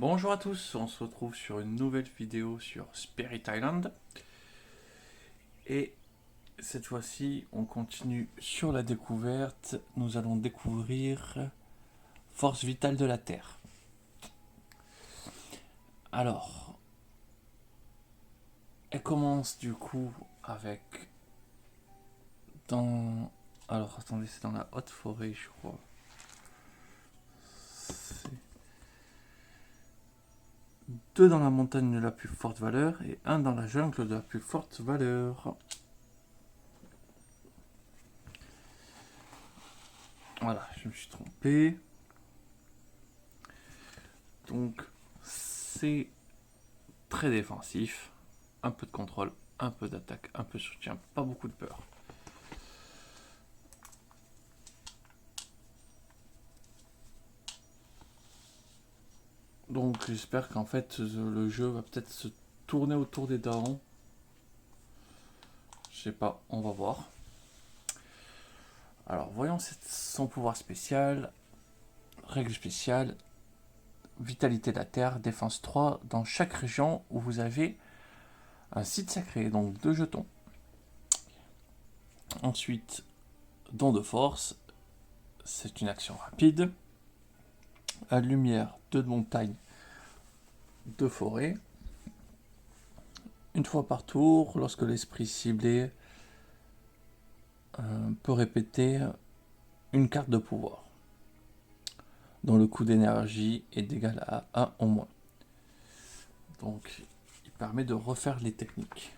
Bonjour à tous, on se retrouve sur une nouvelle vidéo sur Spirit Island. Et cette fois-ci, on continue sur la découverte. Nous allons découvrir Force vitale de la Terre. Alors, elle commence du coup avec... Alors, attendez, c'est dans la haute forêt, je crois. C'est 2 dans la montagne de la plus forte valeur et 1 dans la jungle de la plus forte valeur. Voilà, je me suis trompé. Donc, c'est très défensif. Un peu de contrôle, un peu d'attaque, un peu de soutien, pas beaucoup de peur. Donc j'espère qu'en fait le jeu va peut-être se tourner autour des darons. Je sais pas, on va voir. Alors voyons son pouvoir spécial. Règle spéciale. Vitalité de la Terre, défense 3 dans chaque région où vous avez un site sacré, donc 2 jetons. Ensuite, don de force, c'est une action rapide. À lumière, 2 de montagne, 2 forêts. Une fois par tour, lorsque l'esprit ciblé peut répéter une carte de pouvoir, dont le coût d'énergie est égal à 1 au moins. Donc, il permet de refaire les techniques.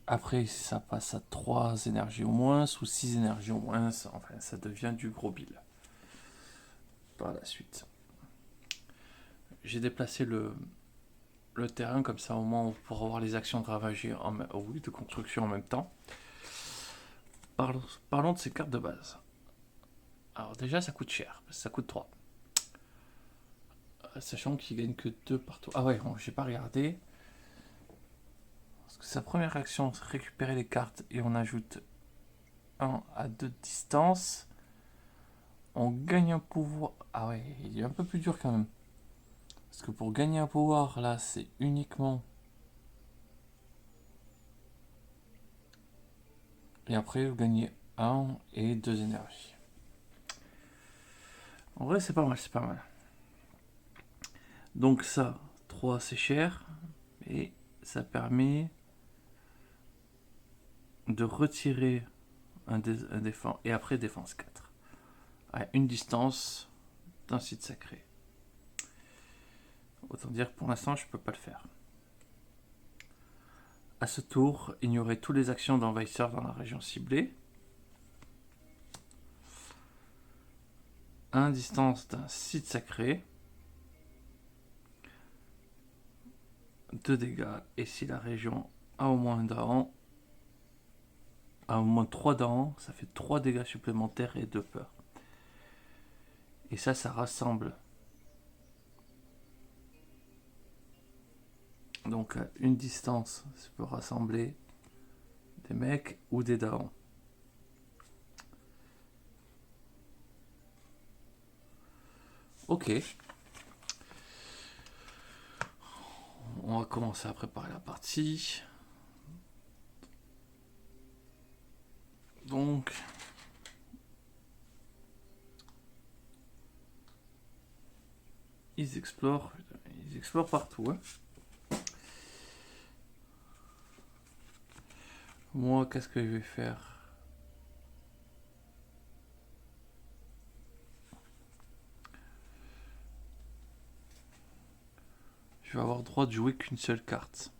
Après, ça passe à 3 énergies au moins, ou 6 énergies au moins, enfin, ça devient du gros bill. Par la suite. J'ai déplacé le terrain, comme ça au moins on pourra avoir les actions de ravager, de construction en même temps. Parlons de ces cartes de base. Alors déjà, ça coûte cher, ça coûte 3. Sachant qu'il gagne que 2 partout. Ah ouais, bon, j'ai pas regardé. Parce que sa première action, c'est récupérer les cartes et on ajoute 1 à 2 de distance. On gagne un pouvoir. Ah ouais, il est un peu plus dur quand même. Parce que pour gagner un pouvoir, là, c'est uniquement... Et après, vous gagnez 1 et 2 énergies. En vrai, c'est pas mal, c'est pas mal. Donc ça, 3 c'est cher. Et ça permet de retirer un défense. Et après, défense 4. À une distance d'un site sacré. Autant dire que pour l'instant, je peux pas le faire. À ce tour, ignorez toutes les actions d'envahisseurs dans la région ciblée. 1 distance d'un site sacré. 2 dégâts. Et si la région a au moins un daron, a au moins 3 darons, ça fait 3 dégâts supplémentaires et 2 peurs. Et ça rassemble. Donc à une distance, ça peut rassembler des mecs ou des darons. Ok. On va commencer à préparer la partie. Donc, ils explorent partout. Hein. Moi, qu'est-ce que je vais faire? Je vais avoir droit de jouer qu'une seule carte.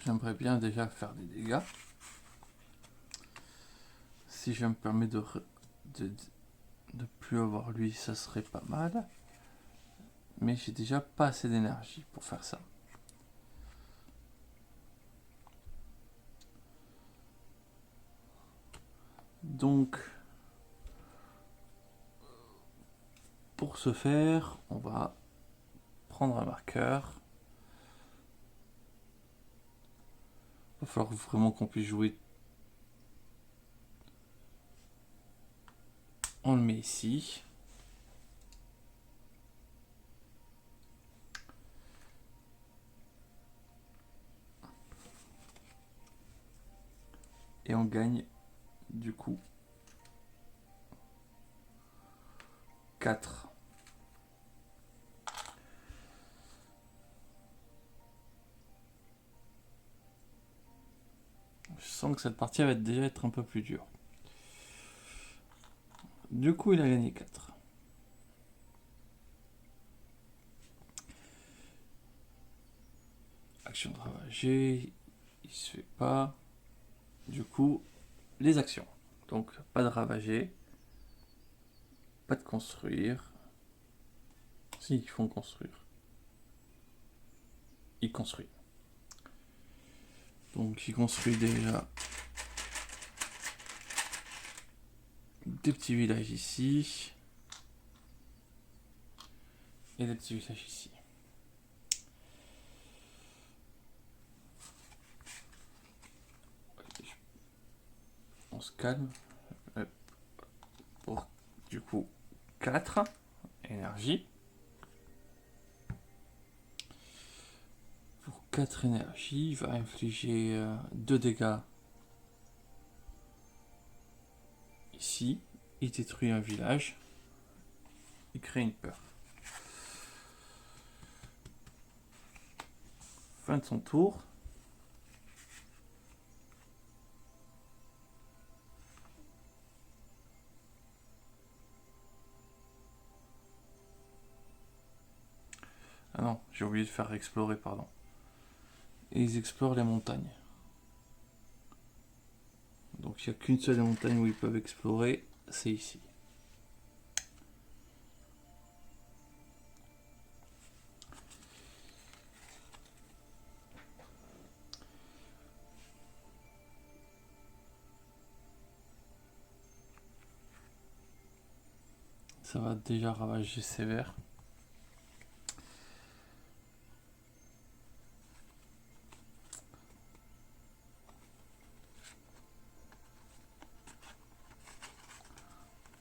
J'aimerais bien déjà faire des dégâts. Si je me permets de plus avoir lui, ça serait pas mal. Mais j'ai déjà pas assez d'énergie pour faire ça. Donc, pour ce faire, on va prendre un marqueur. Il va falloir vraiment qu'on puisse jouer. On le met ici. Et on gagne du coup 4. Je sens que cette partie va déjà être un peu plus dure. Du coup, il a gagné 4. Action ravagée, il se fait pas. Du coup, les actions. Donc, pas de ravager, pas de construire. Si, ils font construire. Il construit. Donc, il construit déjà des petits villages ici. Et des petits villages ici. On se calme. Pour du coup 4 énergie. Pour 4 énergie, il va infliger 2 dégâts ici. Il détruit un village. Il crée une peur. Fin de son tour. Ah non, j'ai oublié de faire explorer, pardon. Et ils explorent les montagnes. Donc il n'y a qu'une seule montagne où ils peuvent explorer, c'est ici. Ça va déjà ravager sévère.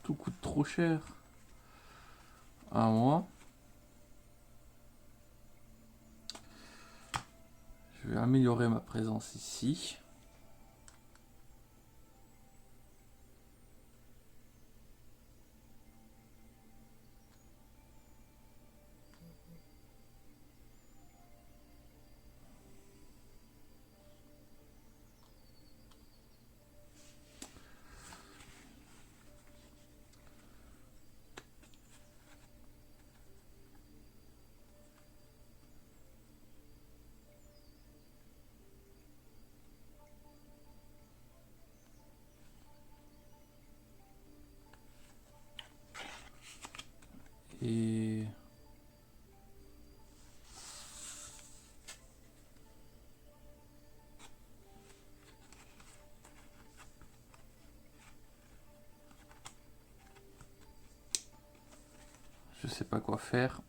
Tout coûte trop cher. À moi. Je vais améliorer ma présence ici. Et je sais pas quoi faire.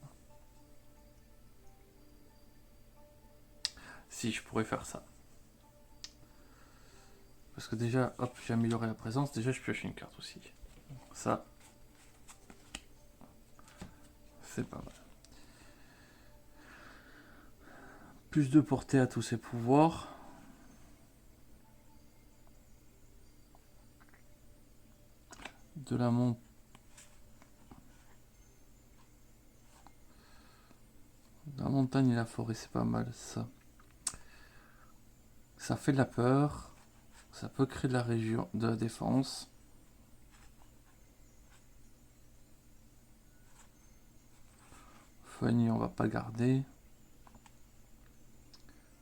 Si, je pourrais faire ça. Parce que déjà, hop, j'ai amélioré la présence. Déjà, je pioche une carte aussi. Ça, c'est pas mal. Plus de portée à tous ses pouvoirs. De la montagne. La montagne et la forêt, c'est pas mal ça. Ça fait de la peur. Ça peut créer de la région, de la défense. Fanny, on va pas garder.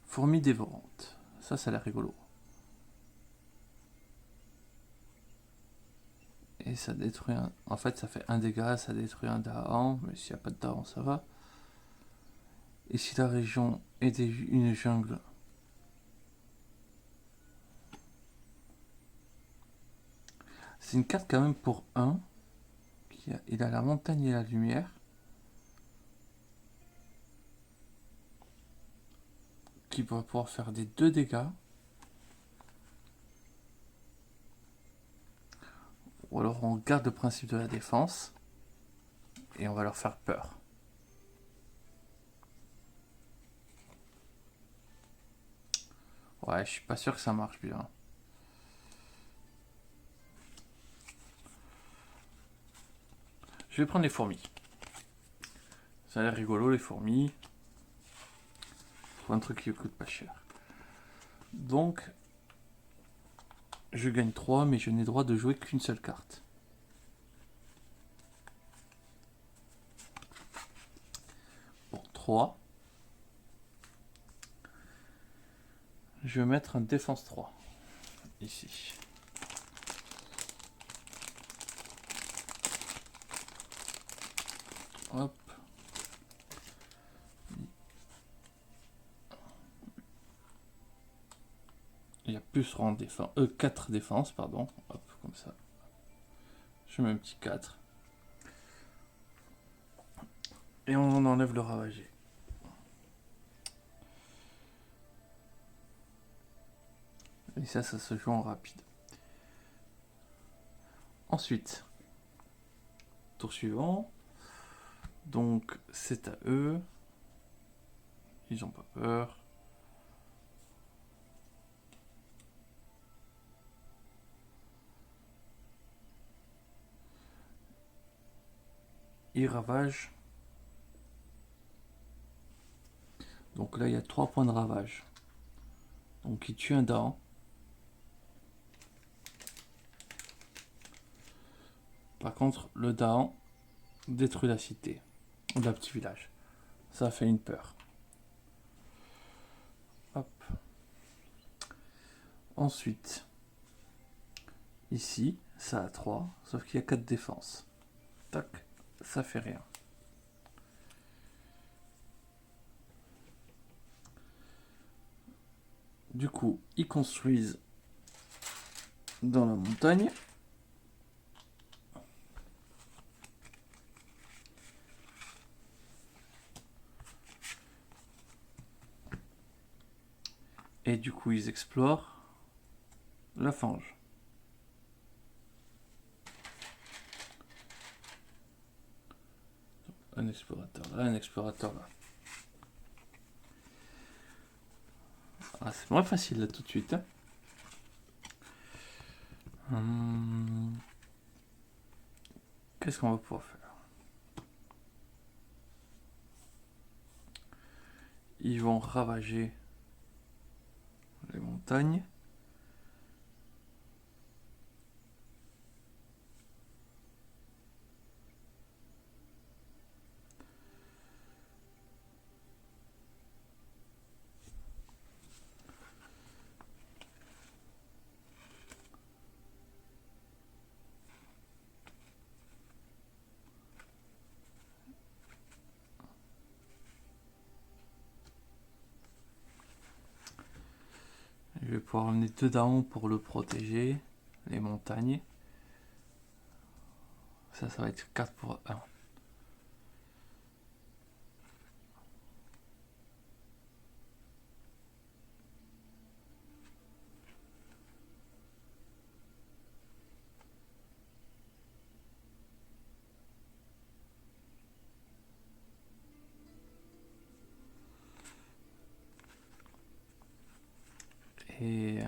Fourmi dévorante. Ça a l'air rigolo. Et ça détruit un... En fait, ça fait un dégât, ça détruit un Dahan. Mais s'il n'y a pas de Dahan, ça va. Et si la région est une jungle... C'est une carte quand même pour 1. Il a la montagne et la lumière. Qui va pouvoir faire des 2 dégâts. Ou alors on garde le principe de la défense. Et on va leur faire peur. Ouais, je suis pas sûr que ça marche bien. Je vais prendre les fourmis. Ça a l'air rigolo les fourmis. Faut un truc qui coûte pas cher. Donc, je gagne 3, mais je n'ai droit de jouer qu'une seule carte. Pour 3. Je vais mettre un défense 3. Ici. Hop. Il y a plus rang défense. 4 défenses, pardon. Hop, comme ça. Je mets un petit 4. Et on enlève le ravagé. Et ça se joue en rapide. Ensuite, tour suivant. Donc, c'est à eux. Ils n'ont pas peur. Ils ravagent. Donc là, il y a 3 points de ravage. Donc, il tue un dent. Par contre, le Dahan détruit la cité, ou le petit village. Ça fait une peur. Hop. Ensuite, ici, ça a 3, sauf qu'il y a 4 défenses. Tac, ça fait rien. Du coup, ils construisent dans la montagne. Et du coup, ils explorent la fange. Un explorateur là, un explorateur là. Ah, c'est moins facile là tout de suite. Qu'est-ce qu'on va pouvoir faire? Ils vont ravager les montagnes. Je vais pouvoir emmener 2 Dahons pour le protéger. Les montagnes. Ça va être 4 pour 1. Et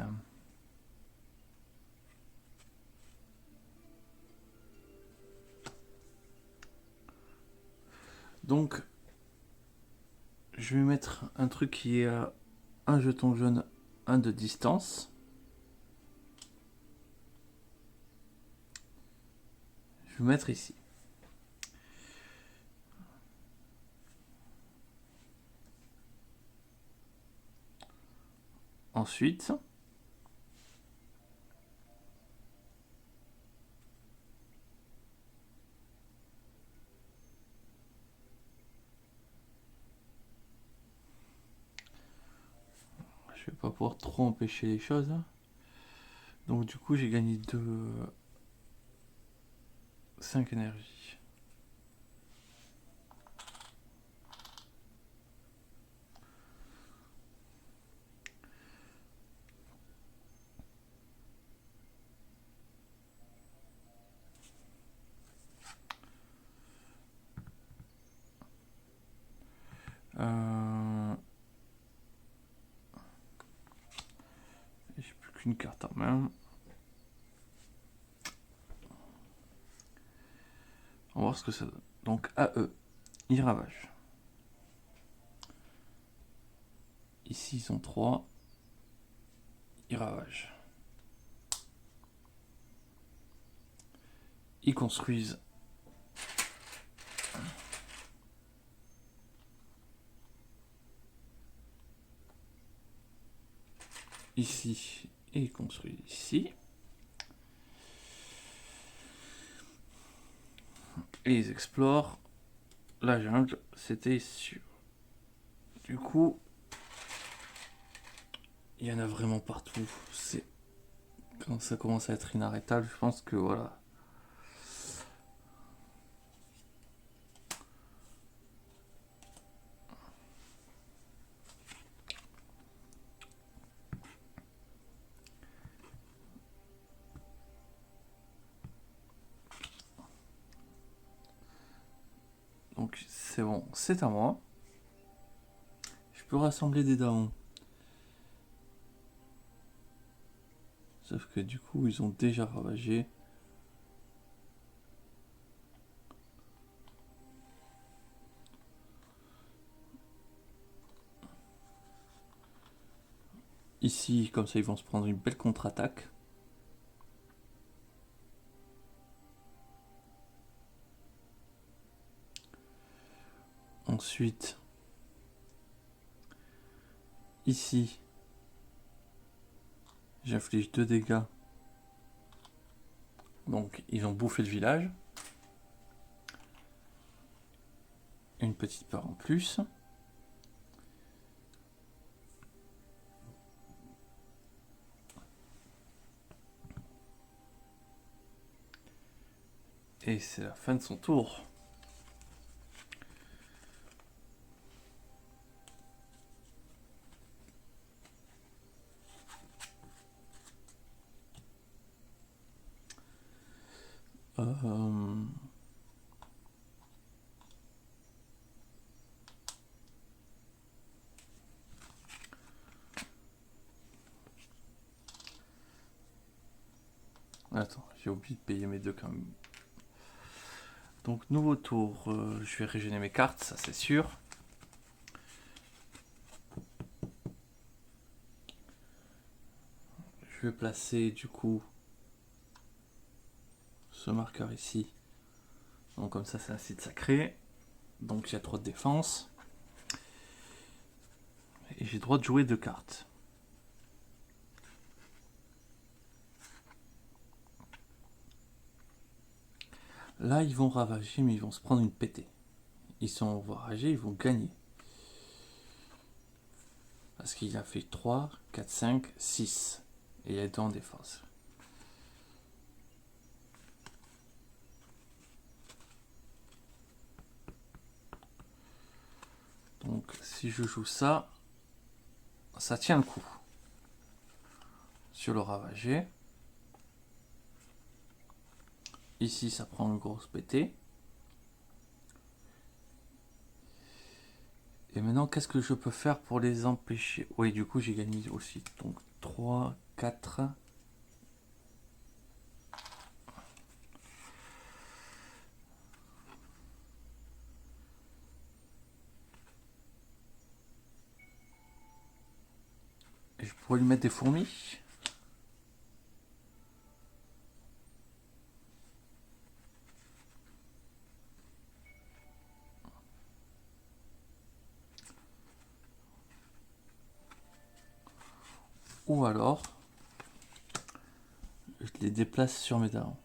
donc, je vais mettre un truc qui est à un jeton jaune, 1 de distance. Je vais mettre ici. Ensuite, je vais pas pouvoir trop empêcher les choses. Donc du coup, j'ai gagné 2 5 énergie. J'ai plus qu'une carte en main. On va voir ce que ça donne. Donc AE, il ravage. Ici ils sont 3. Ils ravagent. Ils construisent. Ici, et ils construisent ici. Et ils explorent la jungle, c'était sûr. Du coup, il y en a vraiment partout. C'est quand ça commence à être inarrêtable, je pense que voilà. Donc c'est bon, c'est à moi. Je peux rassembler des darons. Sauf que du coup, ils ont déjà ravagé. Ici, comme ça, ils vont se prendre une belle contre-attaque. Ensuite, ici, j'inflige 2 dégâts. Donc, ils ont bouffé le village. Une petite part en plus. Et c'est la fin de son tour. Attends, j'ai oublié de payer mes 2 quand même. Donc nouveau tour, je vais régénérer mes cartes, ça c'est sûr. Je vais placer du coup ce marqueur ici. Donc comme ça c'est un site sacré. Donc j'ai trop de défense. Et j'ai le droit de jouer 2 cartes. Là ils vont ravager mais ils vont se prendre une pétée. Ils sont enragés, ils vont gagner. Parce qu'il a fait 3, 4, 5, 6. Et il est en défense. Donc si je joue ça, ça tient le coup. Sur le ravagé. Ici ça prend une grosse pétée. Et maintenant, qu'est-ce que je peux faire pour les empêcher? Oui, du coup, j'ai gagné aussi. Donc, 3, 4. Et je pourrais lui mettre des fourmis. Ou alors, je les déplace sur mes darons.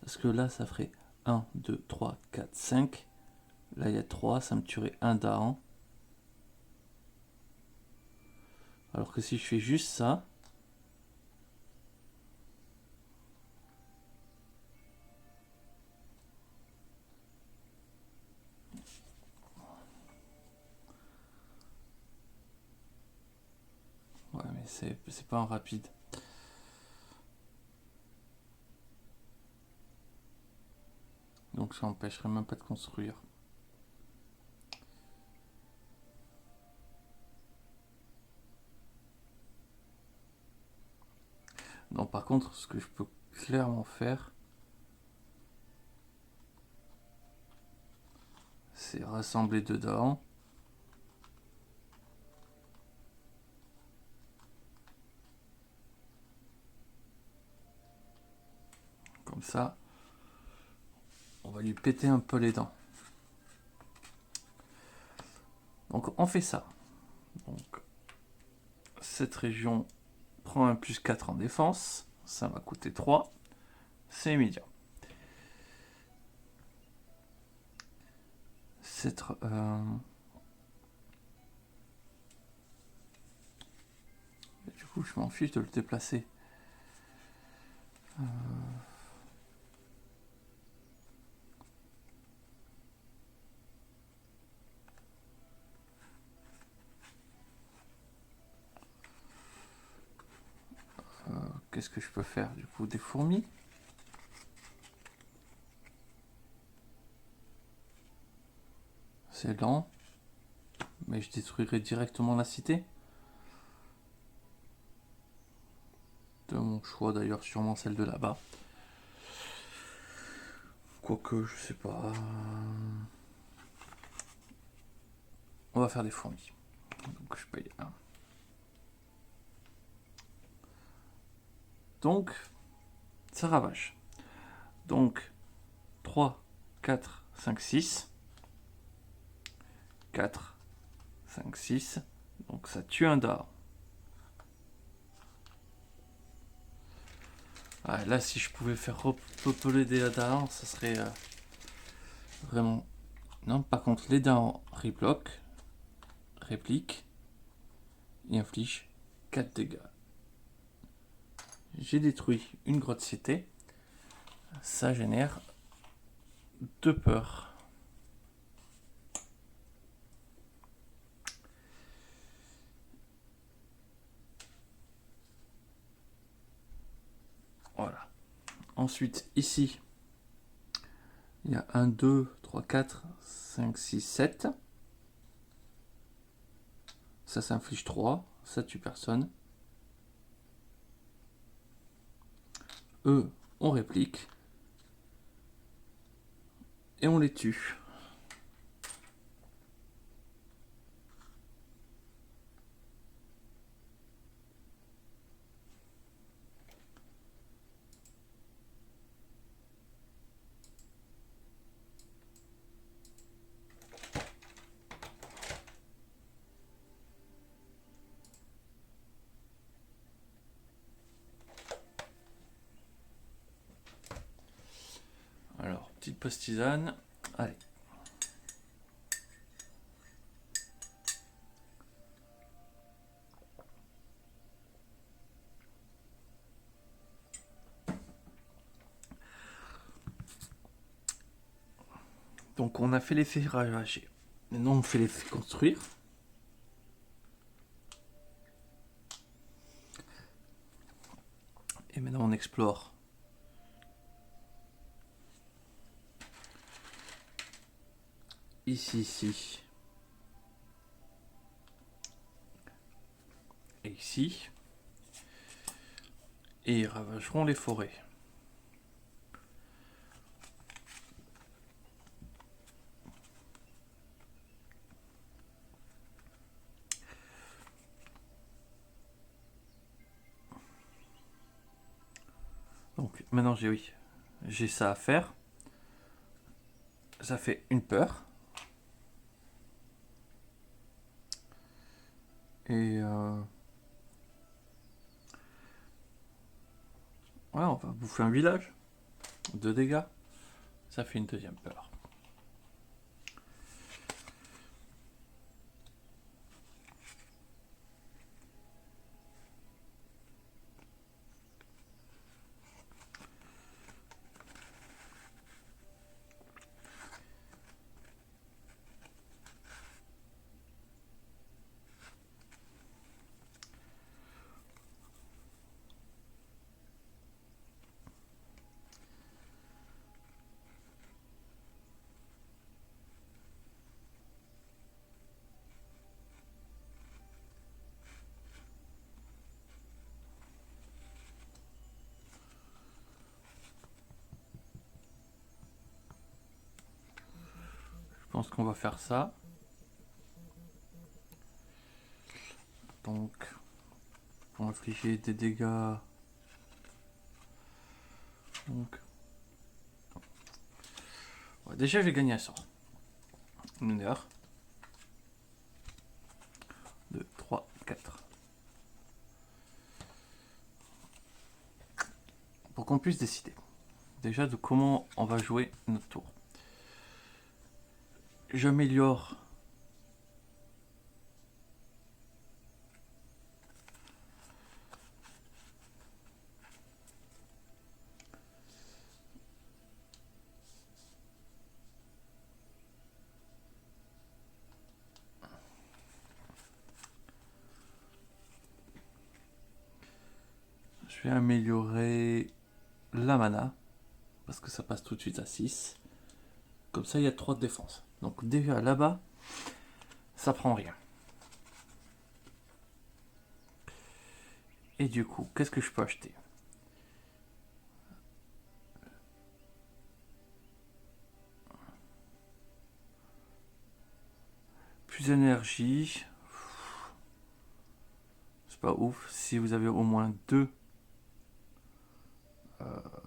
Parce que là, ça ferait 1, 2, 3, 4, 5. Là, il y a 3, ça me tuerait un daron. Alors que si je fais juste ça, c'est pas un rapide. Donc ça empêcherait même pas de construire. Non, par contre, ce que je peux clairement faire, c'est rassembler dedans. Comme ça, on va lui péter un peu les dents. Donc on fait ça. Donc cette région prend un plus 4 en défense. Ça va coûter 3. C'est immédiat. Du coup, je m'en fiche de le déplacer. Qu'est-ce que je peux faire du coup? Des fourmis? C'est lent. Mais je détruirai directement la cité. De mon choix d'ailleurs, sûrement celle de là-bas. Quoique, je sais pas. On va faire des fourmis. Donc je paye 1. Donc, ça ravage. Donc, 3, 4, 5, 6. 4, 5, 6. Donc ça tue un dard. Ah, là, si je pouvais faire repeupler des dards, ça serait vraiment... Non, par contre, les dards rebloquent, répliquent et infligent 4 dégâts. J'ai détruit une grotte cité. Ça génère 2 peurs. Voilà. Ensuite, ici, il y a 1, 2, 3, 4, 5, 6, 7. Ça s'inflige 3. Ça tue personne. Eux, on réplique. Et on les tue. Alors, petite pause tisane. Allez. Donc on a fait l'effet ravager. Maintenant on fait l'effet construire. Et maintenant on explore. Ici. Et ici. Et ils ravageront les forêts. Donc maintenant j'ai ça à faire. Ça fait une peur. Et ouais, on va bouffer un village. 2 dégâts. Ça fait une deuxième peur. pense qu'on va faire ça. Donc, pour infliger des dégâts. Donc, ouais, déjà, je vais gagner un sort. Une heure. 2, 3, 4. Pour qu'on puisse décider déjà de comment on va jouer notre tour. J'améliore je vais améliorer la mana parce que ça passe tout de suite à 6. Comme ça, il y a 3 de défense. Donc déjà là-bas, ça prend rien. Et du coup, qu'est-ce que je peux acheter? Plus d'énergie. C'est pas ouf. Si vous avez au moins 2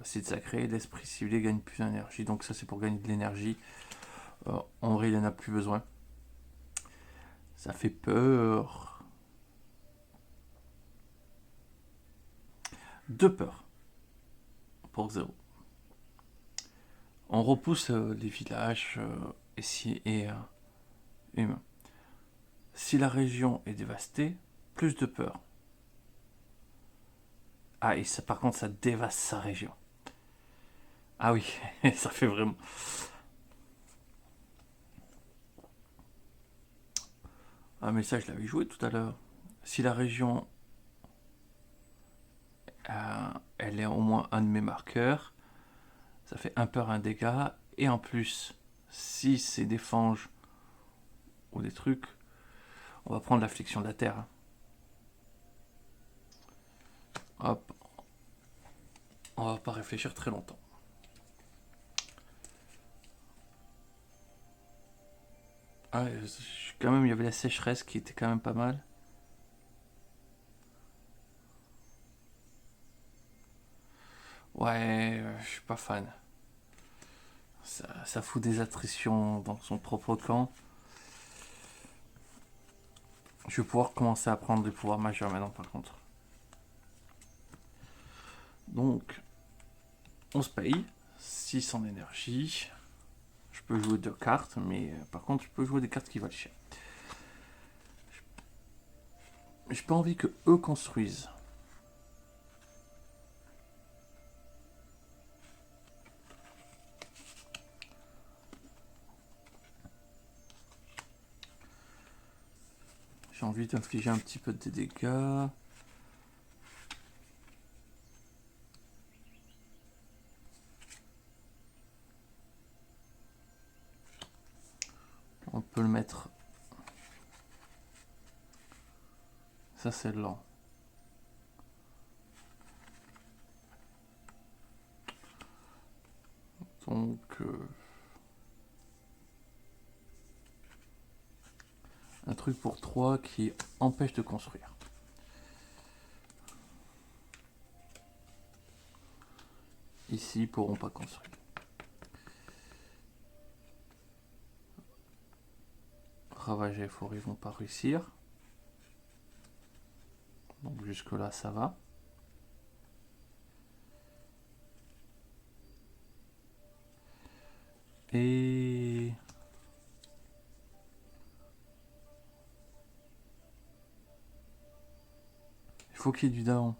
sites sacrés, l'esprit ciblé gagne plus d'énergie. Donc ça, c'est pour gagner de l'énergie. En vrai, il n'en a plus besoin. Ça fait peur. 2 peurs. Pour 0. On repousse les villages et humains. Si la région est dévastée, plus de peur. Ah, et ça, par contre, ça dévaste sa région. Ah oui, ça fait vraiment. Ah, mais ça, je l'avais joué tout à l'heure. Si la région, elle est au moins un de mes marqueurs, ça fait un peur, un dégât. Et en plus, si c'est des fanges ou des trucs, on va prendre l'affliction de la terre. Hop, on va pas réfléchir très longtemps. Ah, quand même, il y avait la sécheresse qui était quand même pas mal. Ouais, je suis pas fan. Ça fout des attritions dans son propre camp. Je vais pouvoir commencer à prendre des pouvoirs majeurs maintenant, par contre. Donc, on se paye 6 en énergie. Je peux jouer 2 cartes, mais par contre, je peux jouer des cartes qui valent cher. J'ai pas envie que eux construisent. J'ai envie d'infliger un petit peu de dégâts. On peut le mettre. Ça, c'est lent. Donc, un truc pour 3 qui empêche de construire. Ici, ils pourront pas construire. Ravager les forêts, ils vont pas réussir. Donc jusque là, ça va. Et il faut qu'il y ait du daon.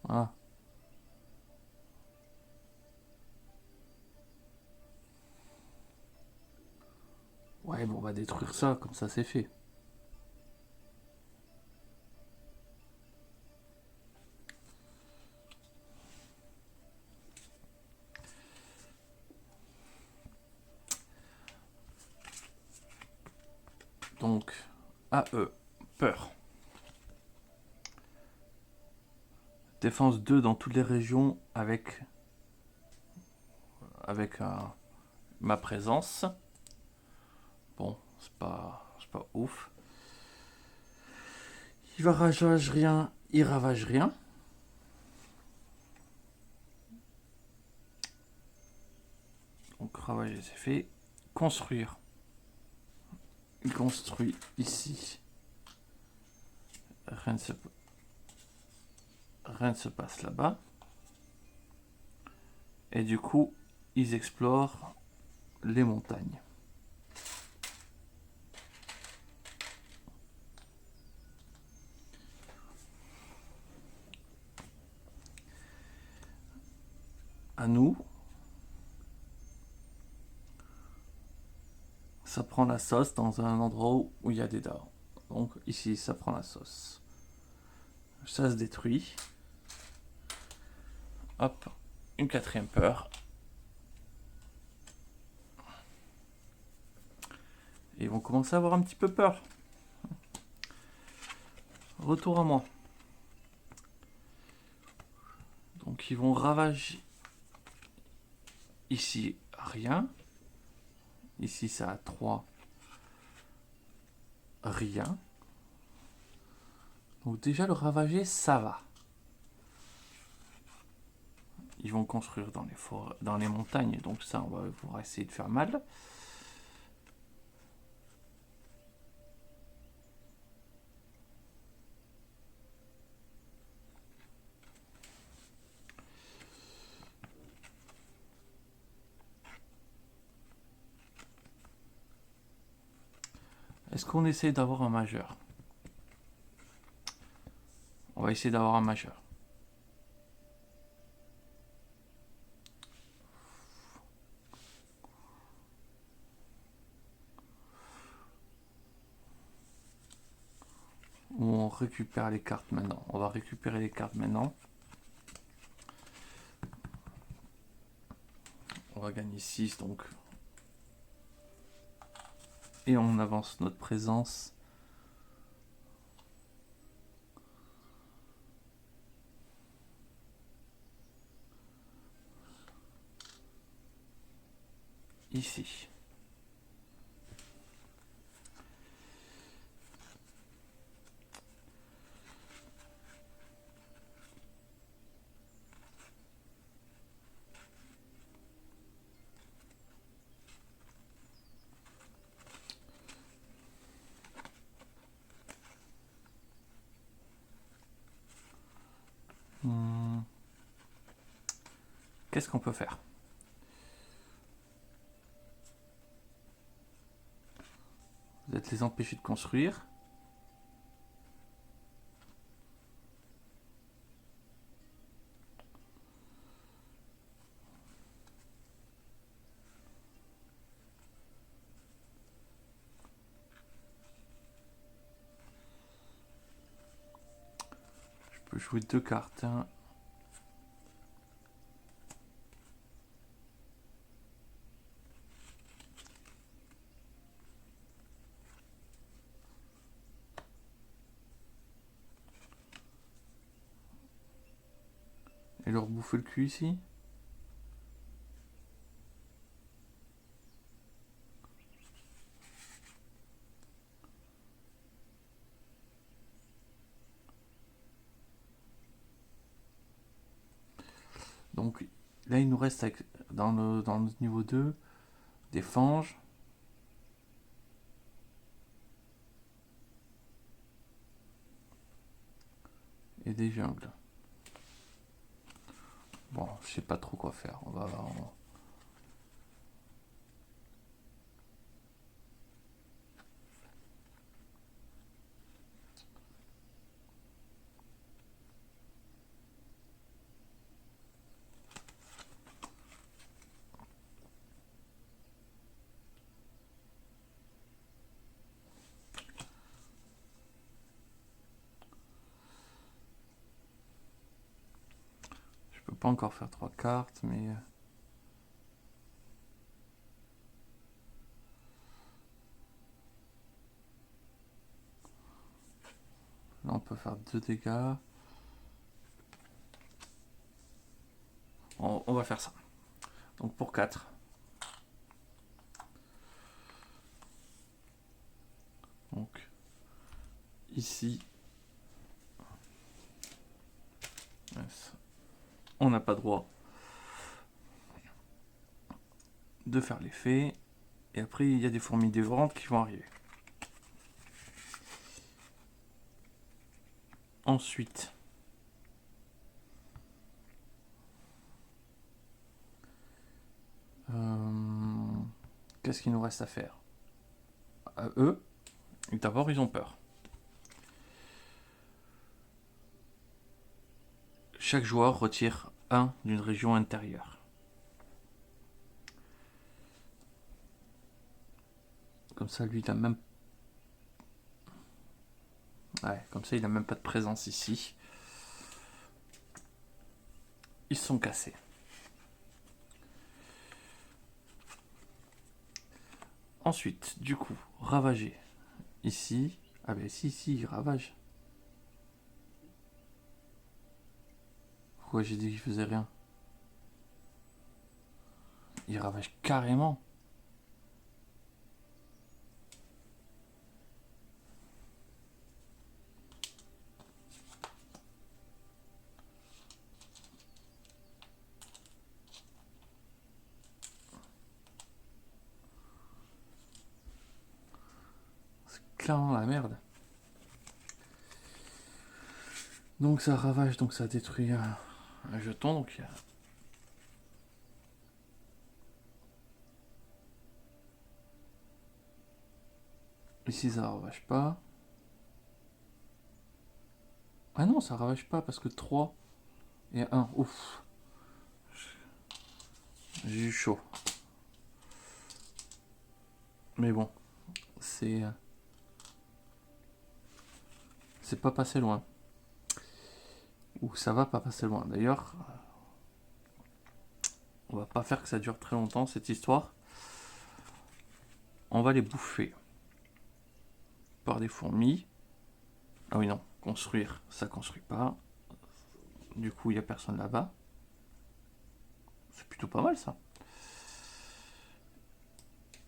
Voilà. Ouais, bon, on va détruire ça, comme ça c'est fait. Donc, AE, peur. Défense 2 dans toutes les régions avec ma présence. Bon, c'est pas ouf. Il ravage rien, il ravage rien. Donc ravager c'est fait. Construire. Il construit ici. Rien ne se passe là-bas. Et du coup, ils explorent les montagnes. À nous, ça prend la sauce dans un endroit où il y a des dards. Donc ici, ça prend la sauce. Ça se détruit. Hop, une quatrième peur. Et ils vont commencer à avoir un petit peu peur. Retour à moi. Donc ils vont ravager. Ici, rien. Ici, ça a 3. Rien. Donc déjà, le ravager, ça va. Ils vont construire dans les forêts, dans les montagnes. Donc ça, on va pouvoir essayer de faire mal. Est-ce qu'on essaie d'avoir un majeur? On va essayer d'avoir un majeur. On récupère les cartes maintenant. On va récupérer les cartes maintenant. On va gagner 6 donc. Et on avance notre présence. Ici. Qu'est-ce qu'on peut faire? Vous êtes les empêcher de construire. Je peux jouer 2 cartes. Hein. Et leur bouffer le cul ici. Donc là il nous reste avec, dans le niveau 2 des fanges. Et des jungles. Bon, je sais pas trop quoi faire. On va... Je peux pas encore faire 3 cartes, mais... Là, on peut faire 2 dégâts. On va faire ça. Donc pour 4. ici. On n'a pas droit de faire l'effet. Et après, il y a des fourmis dévorantes qui vont arriver. Ensuite, qu'est-ce qu'il nous reste à faire? Eux, d'abord, ils ont peur. Chaque joueur retire 1 d'une région intérieure. Comme ça, lui, il a même... Ouais, comme ça, il n'a même pas de présence ici. Ils sont cassés. Ensuite, du coup, ravager. Ici. Ah ben si, il ravage. Pourquoi j'ai dit qu'il faisait rien? Il ravage carrément. C'est clairement la merde. Donc ça ravage, donc ça détruit un jeton. Donc il y a... Ici ça ravage pas. Ah non, ça ravage pas parce que 3 et 1. Ouf. J'ai eu chaud. Mais bon, c'est pas passé loin. Ou ça va pas passer loin. D'ailleurs, on va pas faire que ça dure très longtemps cette histoire. On va les bouffer par des fourmis. Ah oui non, construire, ça construit pas. Du coup, il y a personne là-bas. C'est plutôt pas mal ça.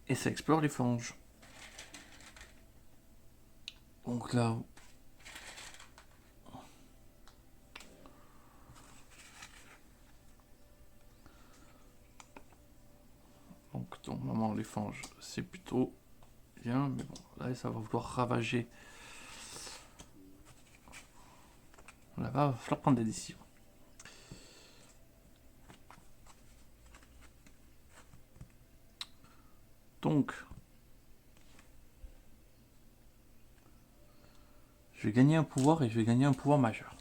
Et ça explore les fanges. Donc là, donc normalement les fanges c'est plutôt bien, mais bon là ça va vouloir ravager. Là va falloir prendre des décisions. Donc je vais gagner un pouvoir et je vais gagner un pouvoir majeur.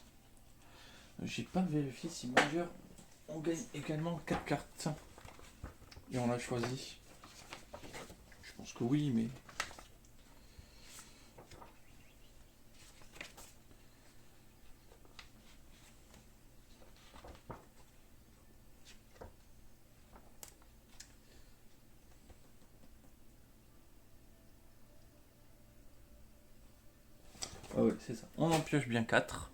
J'ai pas vérifié si majeur on gagne également 4 cartes. Et on l'a choisi. Je pense que oui, mais... Ah oui, c'est ça. On en pioche bien 4.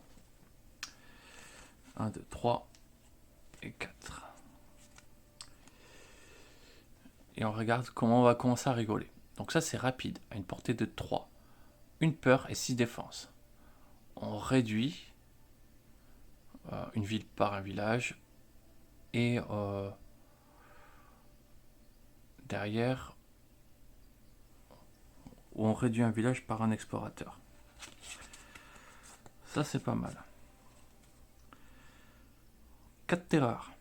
1, 2, 3 et 4. Et on regarde comment on va commencer à rigoler. Donc ça c'est rapide, à une portée de 3. Une peur et 6 défenses. On réduit une ville par un village. Et derrière, on réduit un village par un explorateur. Ça c'est pas mal. 4 terreurs.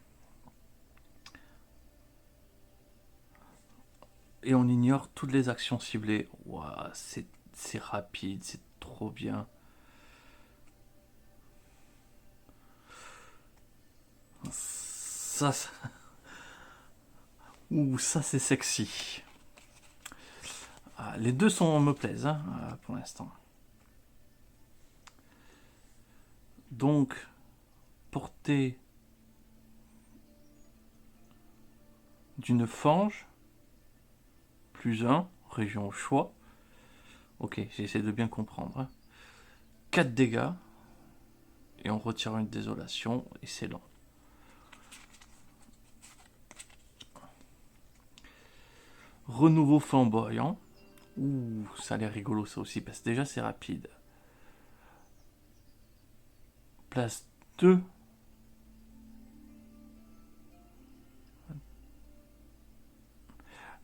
Et on ignore toutes les actions ciblées. Ouah, c'est rapide, c'est trop bien. Ça... Ouh, ça c'est sexy. Ah, les deux me plaisent hein, pour l'instant. Donc, portée d'une fange, plus 1, région au choix. Ok, j'essaie de bien comprendre. Hein. 4 dégâts, et on retire une désolation, et c'est lent. Renouveau flamboyant. Ouh, ça a l'air rigolo ça aussi, parce que déjà c'est rapide. place 2.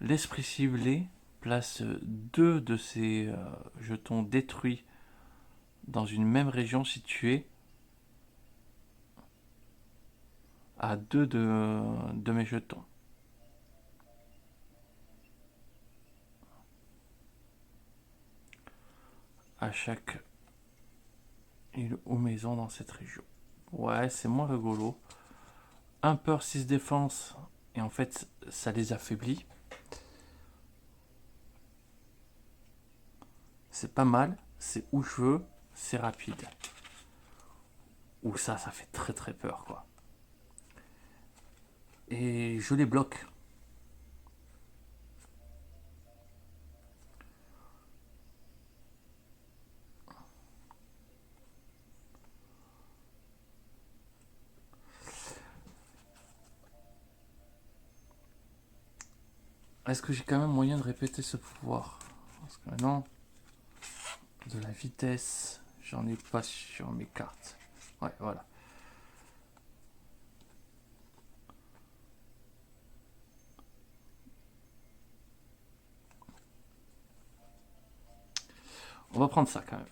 L'esprit ciblé place 2 de ces jetons détruits dans une même région située à 2 de mes jetons. À chaque île ou maison dans cette région. Ouais, c'est moins rigolo. 1 peur, 6 défense, et en fait, ça les affaiblit. C'est pas mal, c'est où je veux, c'est rapide. Ou ça fait très très peur, quoi. Et je les bloque. Est-ce que j'ai quand même moyen de répéter ce pouvoir? Parce que maintenant, de la vitesse, j'en ai pas sur mes cartes. Ouais, voilà. On va prendre ça quand même.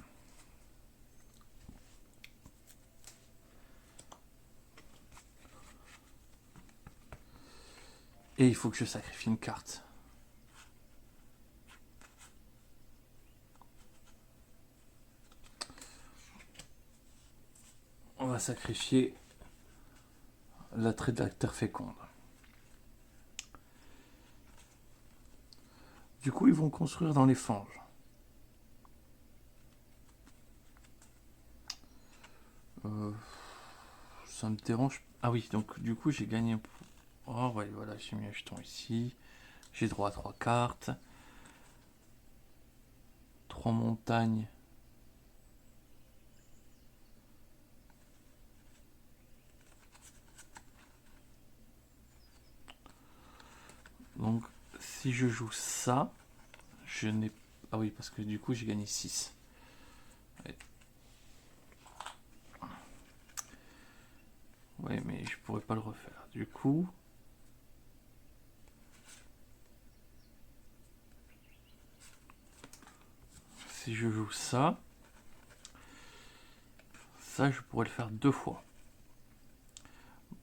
Et il faut que je sacrifie une carte. On va sacrifier l'attrait de la terre féconde. Du coup, ils vont construire dans les fanges. Ça me dérange. Ah oui, donc du coup, j'ai gagné un point. Oh, ouais, voilà, j'ai mis un jeton ici. J'ai droit à 3 cartes. 3 montagnes. Donc, si je joue ça, je n'ai... Ah oui, parce que du coup, j'ai gagné 6. Ouais, mais je pourrais pas le refaire. Du coup... Si je joue ça... Ça, je pourrais le faire 2 fois.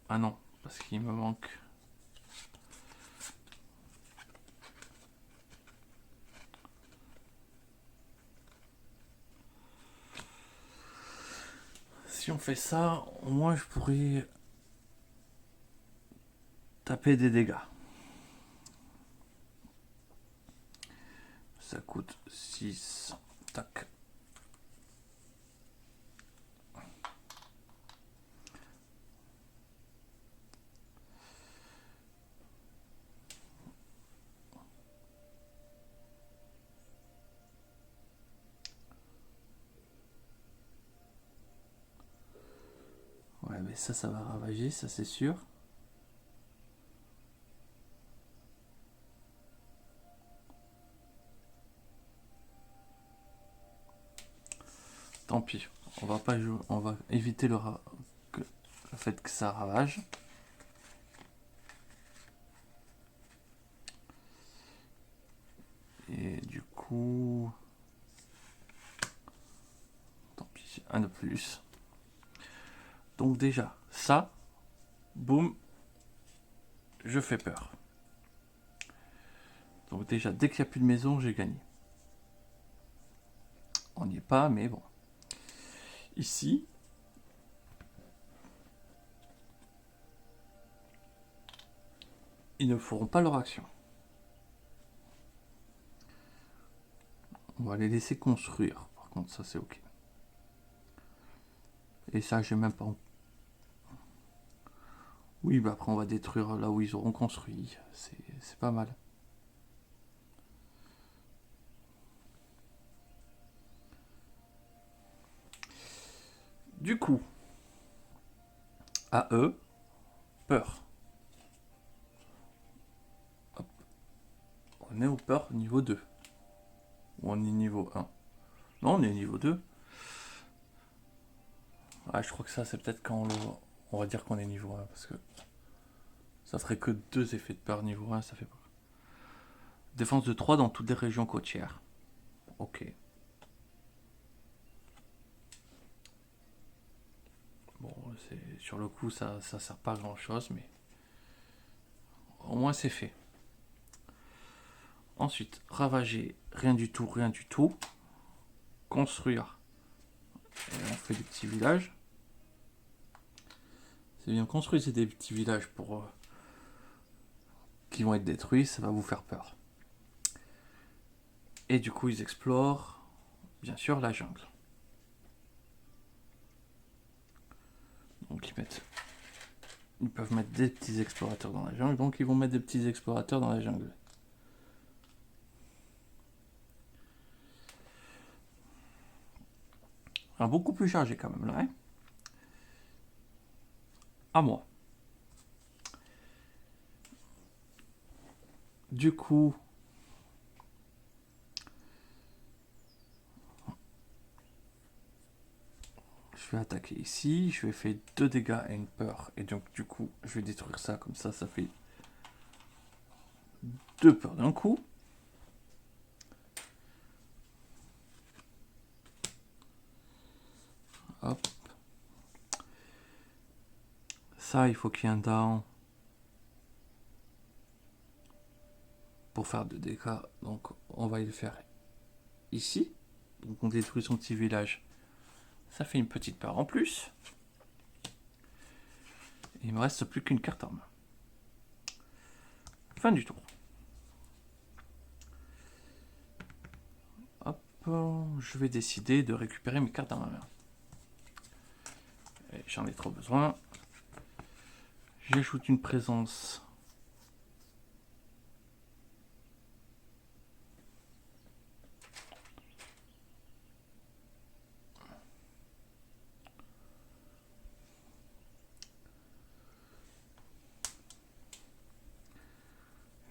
Ah non, parce qu'il me manque... Si on fait ça, au moins je pourrais taper des dégâts. Ça coûte 6. Tac. Ouais, mais ça va ravager, ça c'est sûr. Tant pis, on va pas jouer, on va éviter le fait que ça ravage. Et du coup, tant pis, un de plus. Donc déjà, ça, boum, je fais peur. Donc déjà, dès qu'il n'y a plus de maison, j'ai gagné. On n'y est pas, mais bon. Ici, ils ne feront pas leur action. On va les laisser construire. Par contre, ça c'est ok. Et ça, j'ai même pas... Oui, bah après on va détruire là où ils auront construit. C'est pas mal. Du coup, à eux, peur. Hop. On est au peur niveau 2. Ou on est niveau 1. Non, on est niveau 2. Ah, je crois que ça, c'est peut-être quand on va dire qu'on est niveau 1, parce que ça ferait que 2 effets de peur niveau 1, ça fait pas. Défense de 3 dans toutes les régions côtières. Ok. Bon, sur le coup, ça sert pas à grand chose, mais au moins c'est fait. Ensuite, ravager, rien du tout, rien du tout. Construire. Et on fait des petits villages. C'est bien, construisez des petits villages pour qui vont être détruits, ça va vous faire peur. Et du coup, ils explorent, bien sûr, la jungle. Donc ils peuvent mettre des petits explorateurs dans la jungle, donc ils vont mettre des petits explorateurs dans la jungle. Alors, beaucoup plus chargé quand même là, hein. À moi. Du coup, je vais attaquer ici, je vais faire 2 dégâts et une peur, et donc du coup, je vais détruire ça, comme ça fait 2 peurs d'un coup. Hop. Ça, il faut qu'il y ait un down pour faire 2 dégâts, donc on va le faire ici. Donc on détruit son petit village. Ça fait une petite peur en plus. Et il me reste plus qu'une carte en main. Fin du tour. Hop, je vais décider de récupérer mes cartes dans ma main. J'en ai trop besoin. J'ajoute une présence.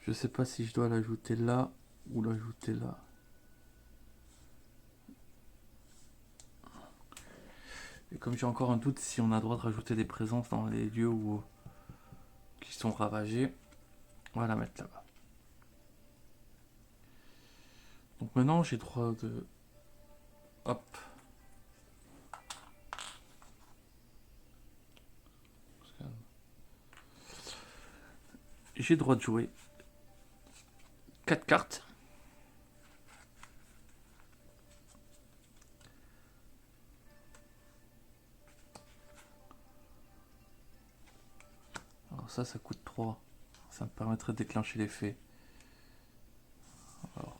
Je sais pas si je dois l'ajouter là ou l'ajouter là. Et comme j'ai encore un doute si on a le droit de rajouter des présences dans les lieux qui sont ravagés, on va la mettre là-bas. Donc maintenant j'ai le droit de... Hop. J'ai le droit de jouer 4 cartes. Alors ça coûte 3. Ça me permettrait de déclencher l'effet. Alors.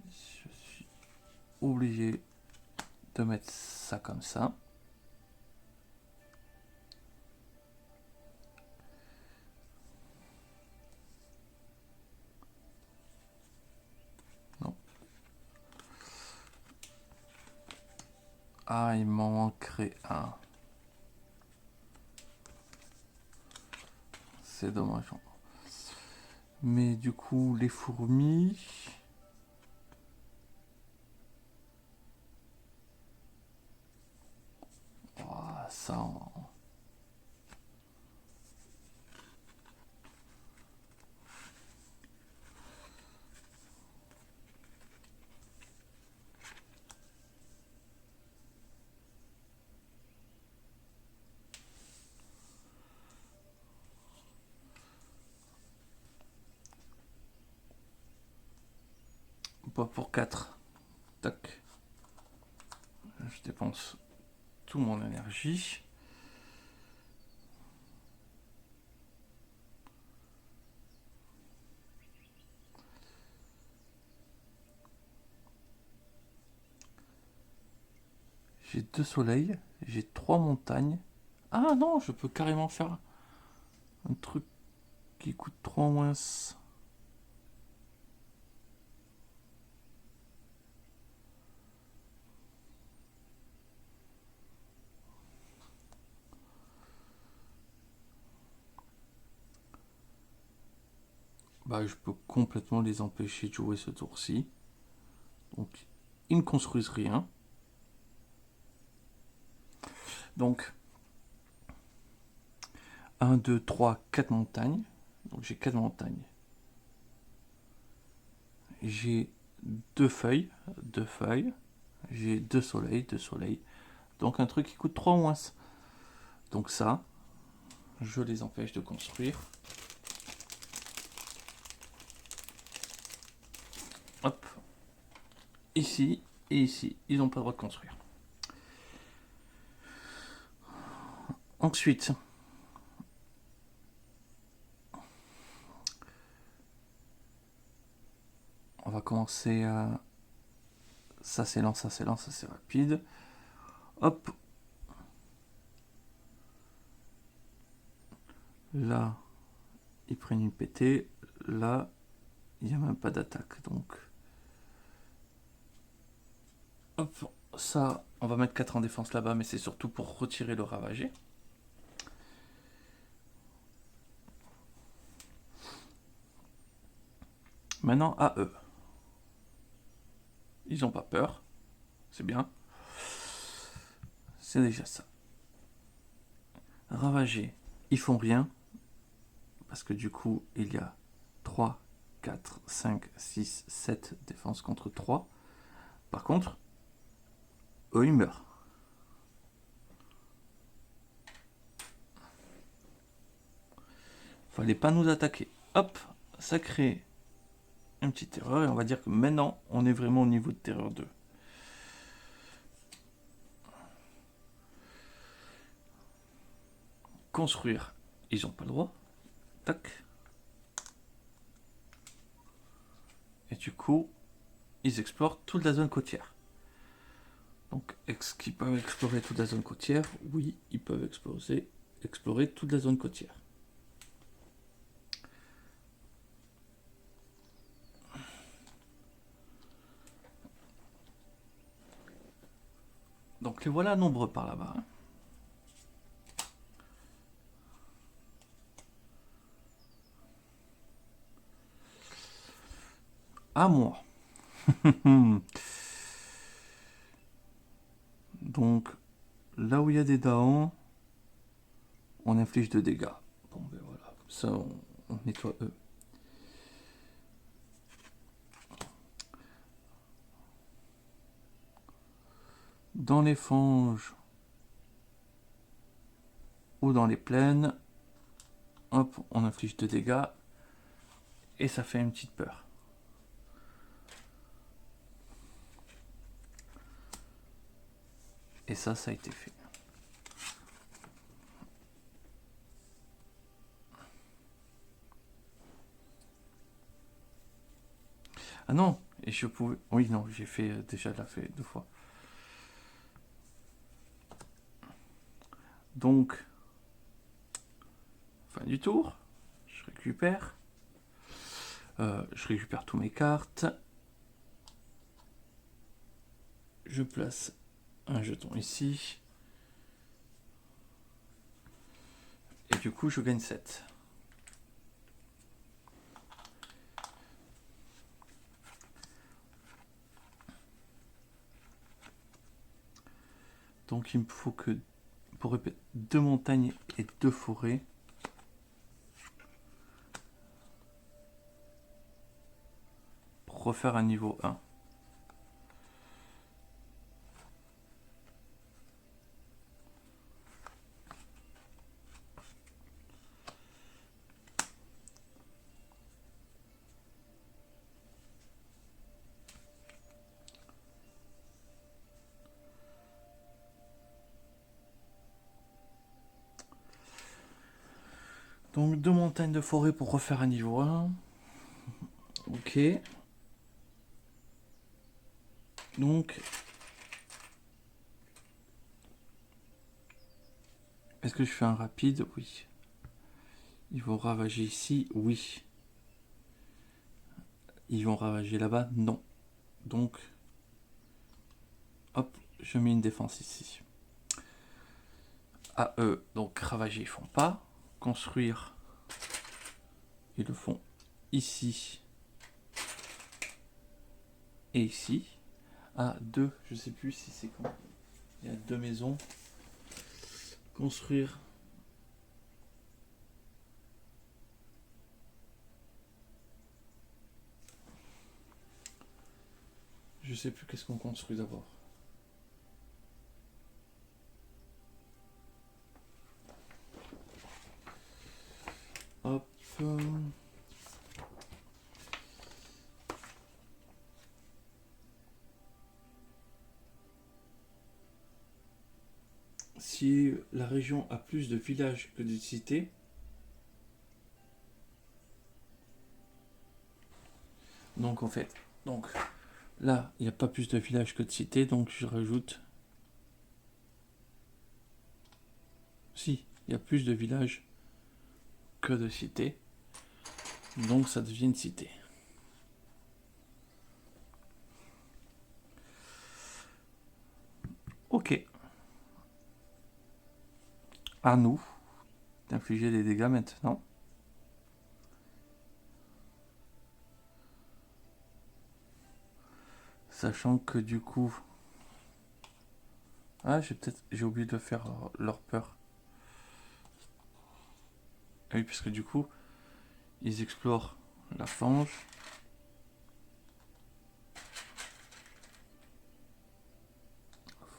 Je suis obligé de mettre ça comme ça. Non. Ah, il m'en manquerait un. C'est dommage. Mais du coup, les fourmis... Oh, ça... Pas pour 4. Tac. Je dépense tout mon énergie. J'ai 2 soleils, j'ai 3 montagnes. Ah non, je peux carrément faire un truc qui coûte 3 moins. bah, je peux complètement les empêcher de jouer ce tour-ci. Donc, ils ne construisent rien. Donc, 1, 2, 3, 4 montagnes. Donc, j'ai 4 montagnes. J'ai 2 feuilles. J'ai 2 soleils. Donc, un truc qui coûte 3 ou moins. Donc, ça, je les empêche de construire. Hop. Ici et ici, ils n'ont pas le droit de construire. Ensuite, on va commencer à... Ça c'est lent, ça c'est rapide. Hop. Là, ils prennent une pétée. Là, il n'y a même pas d'attaque. Donc, hop, ça, on va mettre 4 en défense là-bas, mais c'est surtout pour retirer le ravagé. Maintenant, à eux. Ils n'ont pas peur. C'est bien. C'est déjà ça. Ravagé, ils font rien. Parce que du coup, il y a 3, 4, 5, 6, 7 défenses contre 3. Par contre, eux, ils meurent. Fallait pas nous attaquer. Hop, ça crée une petite erreur. Et on va dire que maintenant, on est vraiment au niveau de terreur 2. Construire, ils n'ont pas le droit. Tac. Et du coup, ils explorent toute la zone côtière. Donc, est-ce qu'ils peuvent explorer toute la zone côtière? Oui, ils peuvent explorer toute la zone côtière. Donc, les voilà nombreux par là-bas. Hein. À moi. Donc, là où il y a des daons, on inflige de dégâts. Bon, ben voilà. Ça, on nettoie eux. Dans les fanges ou dans les plaines, hop, on inflige de dégâts. Et ça fait une petite peur. Et ça a été fait. Ah non, et je pouvais... Oui, non, j'ai fait déjà l'a fait 2 fois. Donc, fin du tour, je récupère. Je récupère tous mes cartes. Je place un jeton ici. Et du coup, je gagne 7. Donc il me faut que, pour répéter, 2 montagnes et 2 forêts. Pour refaire un niveau 1. Donc 2 montagnes de forêt pour refaire un niveau 1. Ok. Donc, est-ce que je fais un rapide? Oui. Ils vont ravager ici? Oui. Ils vont ravager là-bas? Non. Donc, hop, je mets une défense ici. À eux, donc ravager, ils font pas. Construire, ils le font ici et ici. Ah, deux, je sais plus si c'est quand. Il y a deux maisons. Construire. Je sais plus qu'est-ce qu'on construit d'abord. Hop. Si la région a plus de villages que de cités, donc en fait, donc là, il n'y a pas plus de villages que de cités, donc je rajoute. Si, il y a plus de villages que de cités, donc ça devient une cité. Ok. À nous d'infliger des dégâts maintenant. Sachant que du coup... Ah, j'ai oublié de faire leur peur. Ah oui, parce que du coup, ils explorent la fange.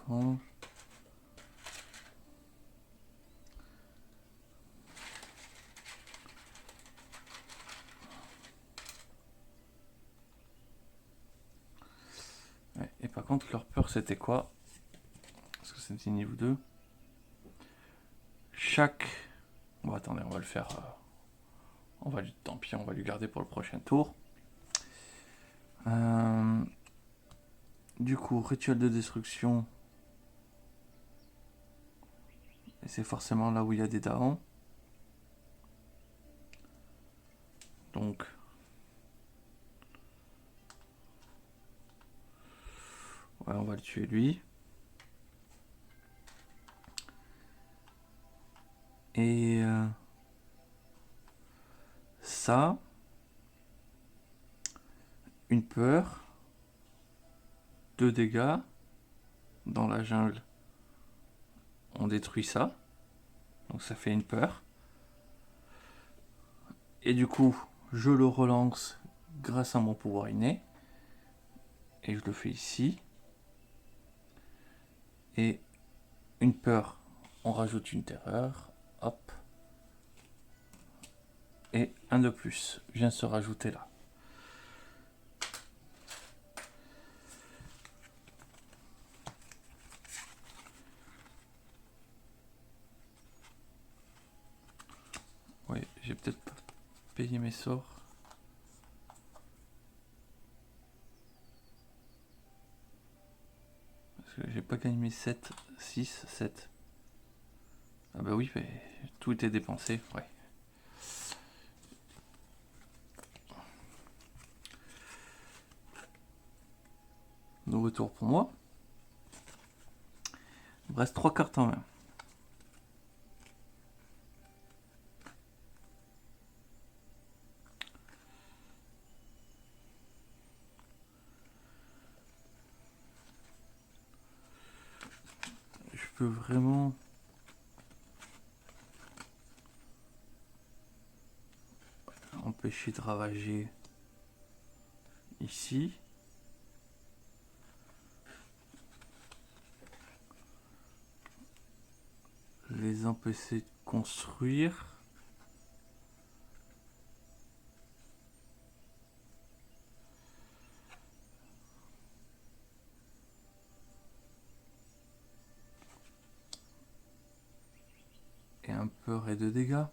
Fange. Ouais, et par contre, leur peur, c'était quoi? Parce que c'était niveau 2. Chaque... Bon, attendez, on va le faire... Tant pis, on va lui garder pour le prochain tour. Du coup, rituel de destruction. Et c'est forcément là où il y a des daons. Donc... Ouais, on va le tuer lui. Et... ça... Une peur. 2 dégâts. Dans la jungle, on détruit ça. Donc ça fait une peur. Et du coup, je le relance grâce à mon pouvoir inné. Et je le fais ici. Et une peur, on rajoute une terreur. Hop. Et un de plus vient se rajouter là. Oui, j'ai peut-être pas payé mes sorts. Parce que j'ai pas gagné mes 7, 6, 7. Ah bah oui, mais tout était dépensé, ouais. Nouveau tour pour moi. Il me reste 3 cartes en main. Je peux vraiment... empêcher de ravager ici. Les empêcher de construire. Et un peur et de dégâts.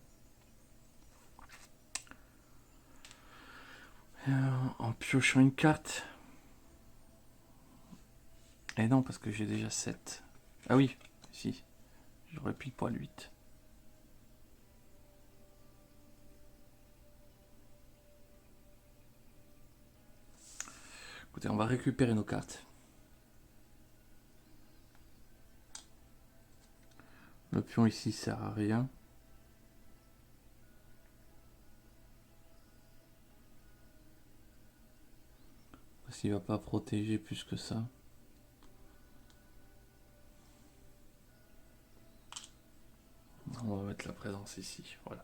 En piochant une carte. Et non, parce que j'ai déjà 7. Ah oui, si. J'aurais pile poil 8. Écoutez, on va récupérer nos cartes. Le pion ici sert à rien. s'il va pas protéger plus que ça. On va mettre la présence ici, voilà.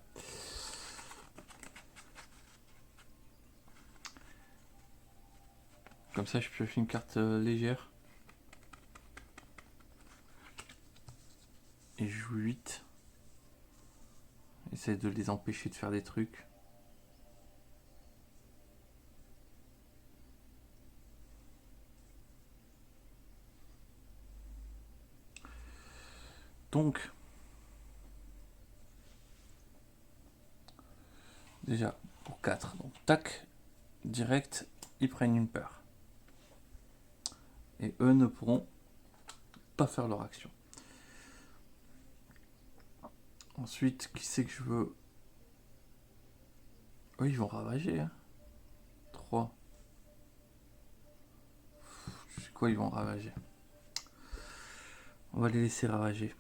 Comme ça, je pioche une carte légère. Et je joue 8. Essaye de les empêcher de faire des trucs. Donc, déjà, pour 4. Donc, tac, direct, ils prennent une peur. Et eux ne pourront pas faire leur action. Ensuite, qui c'est que je veux? Oui, ils vont ravager. Hein. 3. Je sais quoi, ils vont ravager. On va les laisser ravager.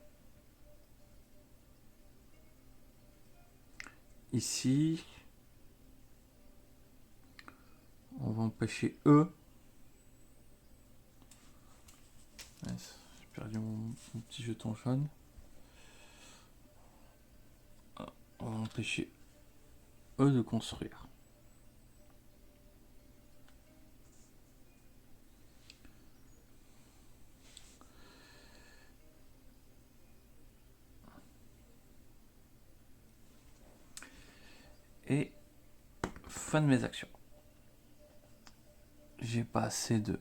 Ici, on va empêcher eux. J'ai perdu mon petit jeton jaune. On va empêcher eux de construire. Et fin de mes actions. J'ai pas assez de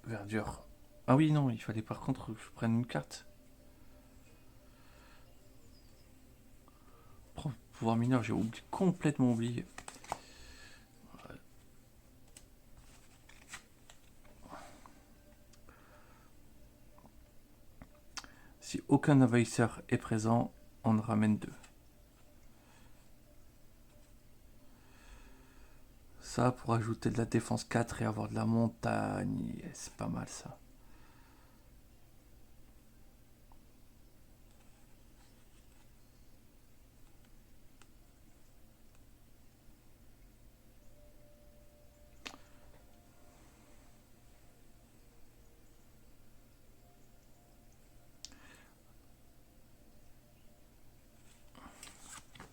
verdure. Ah oui, non, il fallait par contre que je prenne une carte. Pouvoir mineur, j'ai complètement oublié. Si aucun envahisseur est présent, on en ramène 2. Ça pour ajouter de la défense 4 et avoir de la montagne, c'est pas mal ça.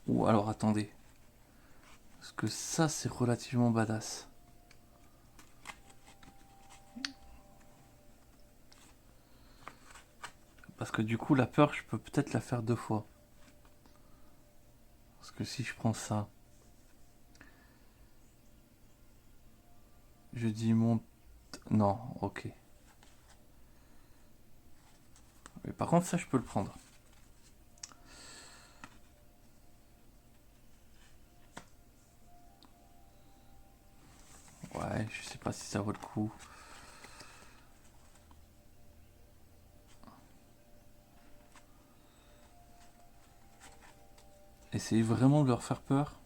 Ou alors attendez. Parce que ça c'est relativement badass. Parce que du coup la peur je peux peut-être la faire 2 fois. Parce que si je prends ça. Je dis monte. Non, ok. Mais par contre ça je peux le prendre. Ouais, je sais pas si ça vaut le coup. Essayez vraiment de leur faire peur.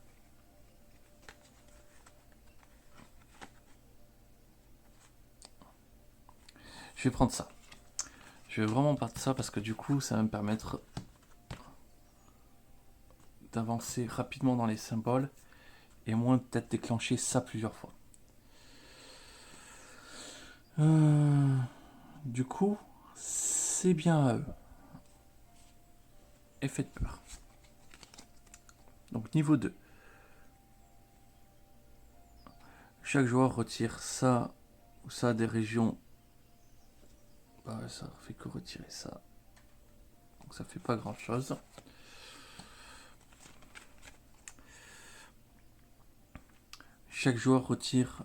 Je vais prendre ça. Je vais vraiment prendre ça parce que du coup, ça va me permettre d'avancer rapidement dans les symboles et moins peut-être déclencher ça plusieurs fois. Du coup, c'est bien à eux. Effet de peur. Donc niveau 2. Chaque joueur retire ça ou ça des régions. Bah ça fait que retirer ça. Donc ça fait pas grand chose. Chaque joueur retire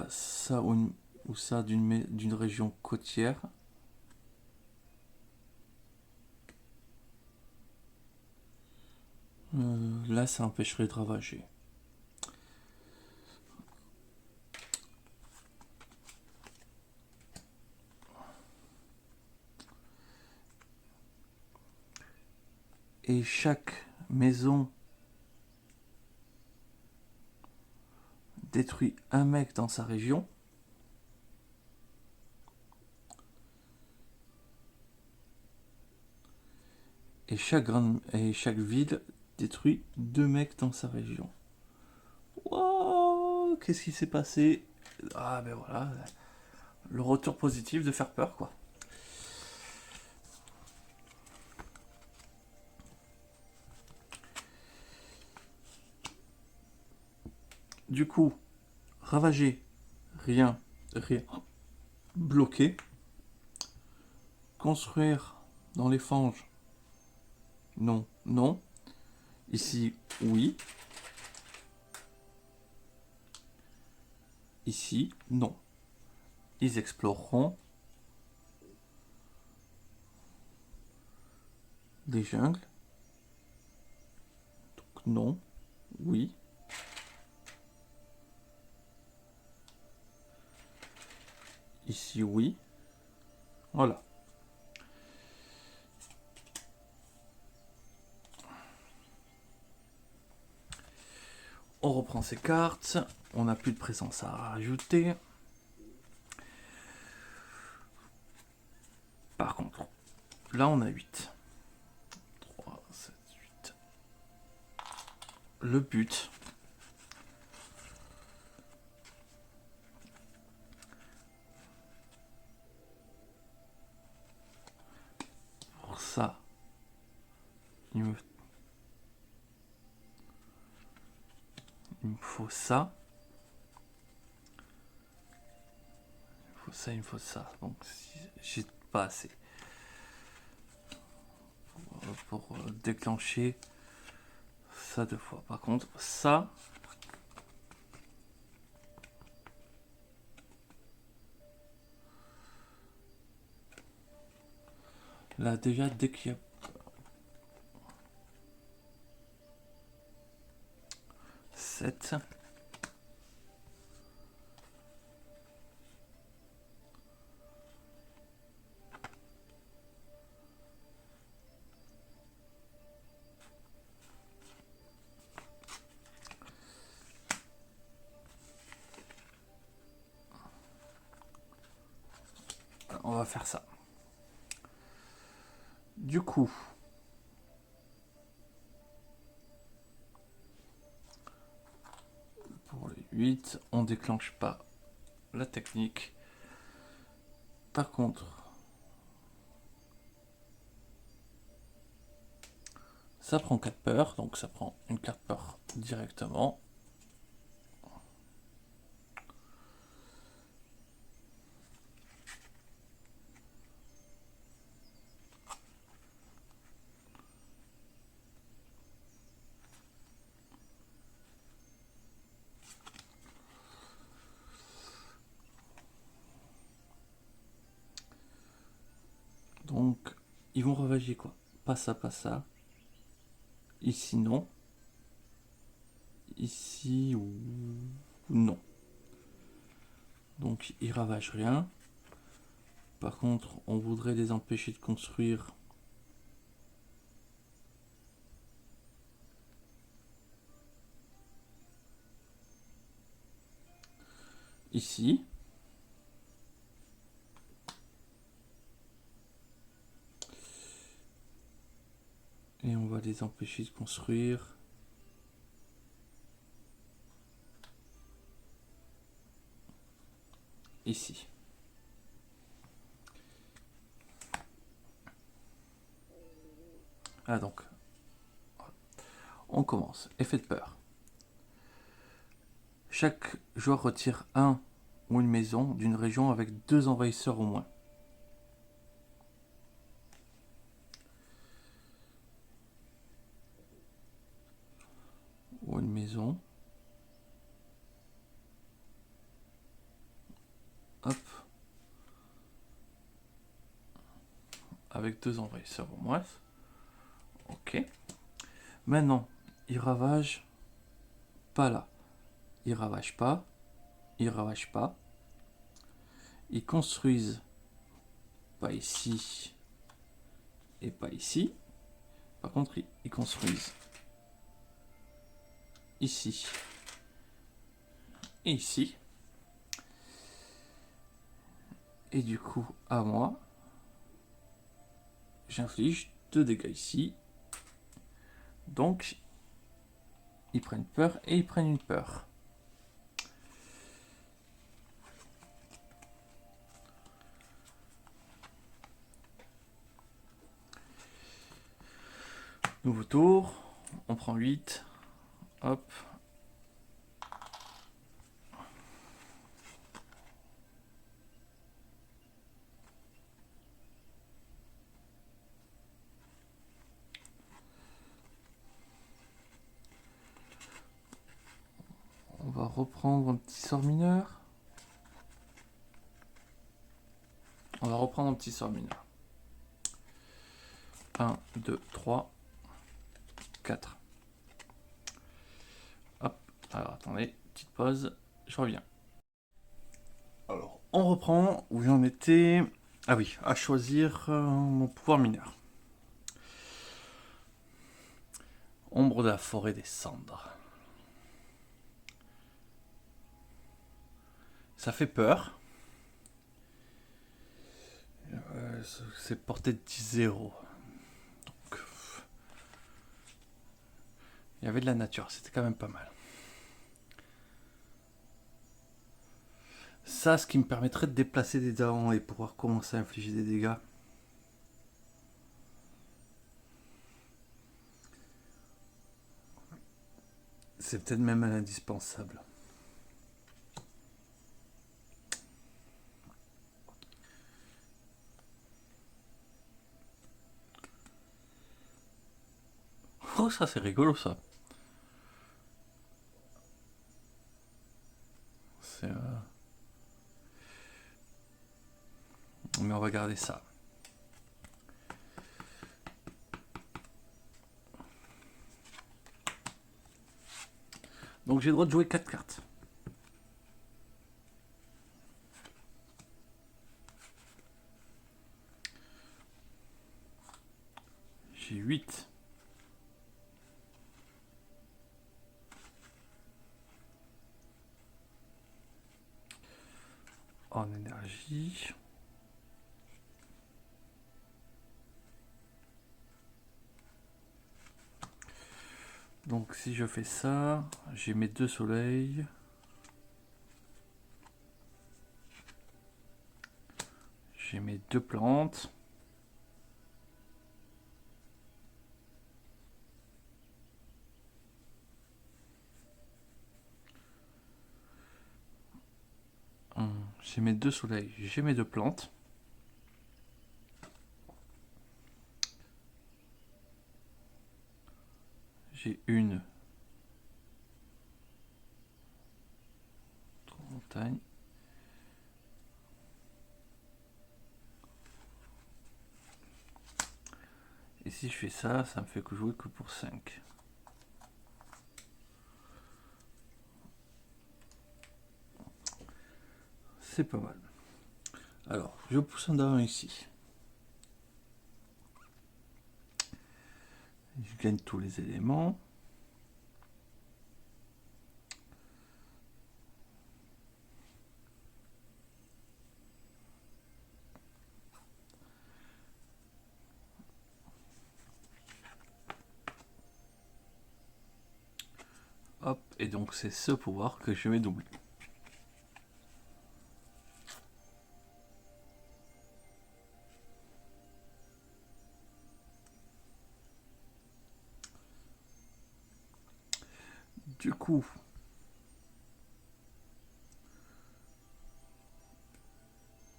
ça ou ça d'une région côtière. Là, ça empêcherait de ravager. Et chaque maison détruit un mec dans sa région. Et chaque ville détruit 2 mecs dans sa région. Wow, qu'est-ce qui s'est passé? Ah ben voilà. le retour positif de faire peur, quoi. Du coup, ravager, rien, bloquer. Construire dans les fanges, non, non. Ici, oui. Ici, non. Ils exploreront des jungles. Donc non, oui. Ici, oui. Voilà. On reprend ces cartes. On n'a plus de présence à rajouter. Par contre, là on a 8. 3, 7, 8. Le but, pour ça, il me faut ça. Il me faut ça. Donc si j'ai pas assez pour déclencher ça 2 fois. Par contre, ça, là déjà dès qu'il y a 7. On va faire ça. Du coup, pour les 8, on déclenche pas la technique. Par contre, ça prend 4 peurs, donc ça prend une carte peur directement. Donc, ils vont ravager quoi? Pas ça, pas ça. Ici, non. Ici, ou non. Donc, ils ravagent rien. Par contre, on voudrait les empêcher de construire. Ici. Et on va les empêcher de construire. Ici. Ah donc, on commence. Effet de peur. Chaque joueur retire un ou une maison d'une région avec 2 envahisseurs au moins. Ou une maison. Hop. Avec 2 envahisseurs au moins. Ok. Maintenant, il ravage pas là. Il ravage pas. Il ravage pas. Ils construisent pas ici et pas ici. Par contre, ils construisent ici et ici. Et du coup, à moi, j'inflige 2 dégâts ici. Donc, ils prennent peur et ils prennent une peur. Nouveau tour. On prend 8. Hop. On va reprendre un petit sort mineur. On va reprendre un petit sort mineur. 1, 2, 3, 4. Hop. Alors attendez, petite pause. Je reviens. Alors, on reprend où j'en étais. Ah oui, à choisir mon pouvoir mineur. Ombre de la forêt des cendres. Ça fait peur. C'est porté de 10-0. Donc, il y avait de la nature, c'était quand même pas mal. Ça, ce qui me permettrait de déplacer des dents et pouvoir commencer à infliger des dégâts. C'est peut-être même indispensable. Oh, ça c'est rigolo ça. C'est mais on va garder ça. Donc j'ai le droit de jouer 4 cartes. J'ai 8. En énergie. Donc si je fais ça, j'ai mes 2 soleils. J'ai mes 2 plantes. J'ai mes 2 soleils, j'ai mes 2 plantes. J'ai une montagne. Et si je fais ça, ça me fait que jouer que pour 5. C'est pas mal. Alors, je pousse un dard ici. Je gagne tous les éléments. Hop, et donc c'est ce pouvoir que je vais doubler. Du coup,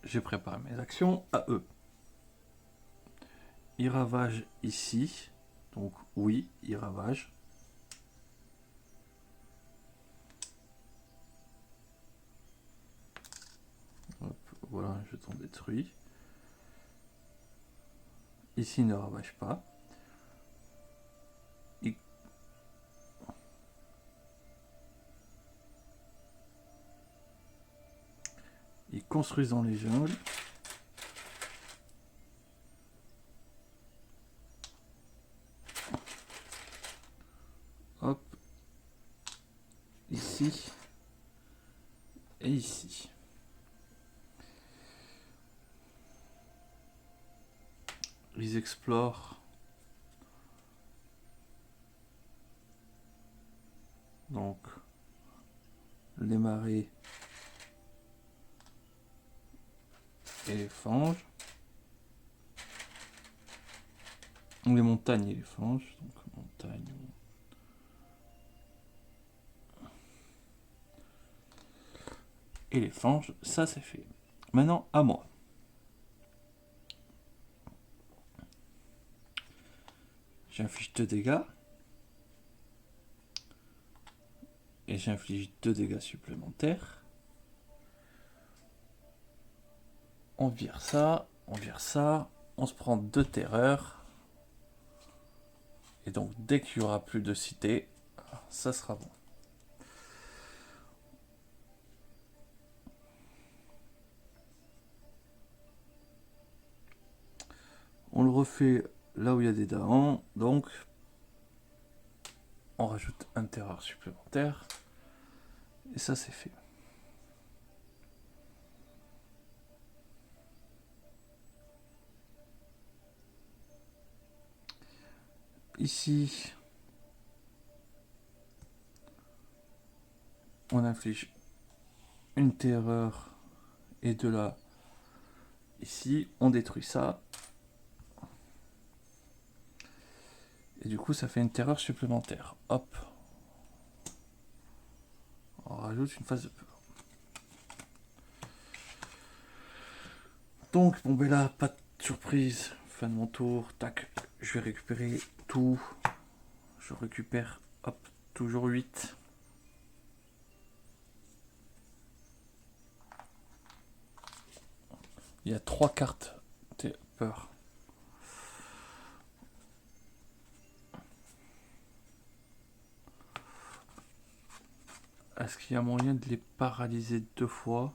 j'ai préparé mes actions à eux. Ils ravagent ici. Donc oui, ils ravagent. Hop, voilà un jeton détruit. Ici, ils ne ravagent pas. Ils construisent dans les jungles. Hop. Ici. Et ici. Ils explorent. Donc, les marais et les fanges. Les montagnes et les fanges. Donc montagne. Et les fanges, ça c'est fait. Maintenant à moi. J'inflige 2 dégâts. Et j'inflige 2 dégâts supplémentaires. On vire ça, on vire ça. On se prend 2 terreurs. Et donc dès qu'il n'y aura plus de cité, ça sera bon. On le refait là où il y a des dahans. Donc on rajoute un terreur supplémentaire. Et ça c'est fait. Ici, on inflige une terreur et de là, ici, on détruit ça. Et du coup, ça fait une terreur supplémentaire. Hop. On rajoute une phase de peur. Donc, bon, ben là, pas de surprise. Fin de mon tour. Tac. Je vais récupérer tout. Je récupère, hop, toujours 8. Il y a 3 cartes de peur. Est-ce qu'il y a moyen de les paralyser 2 fois?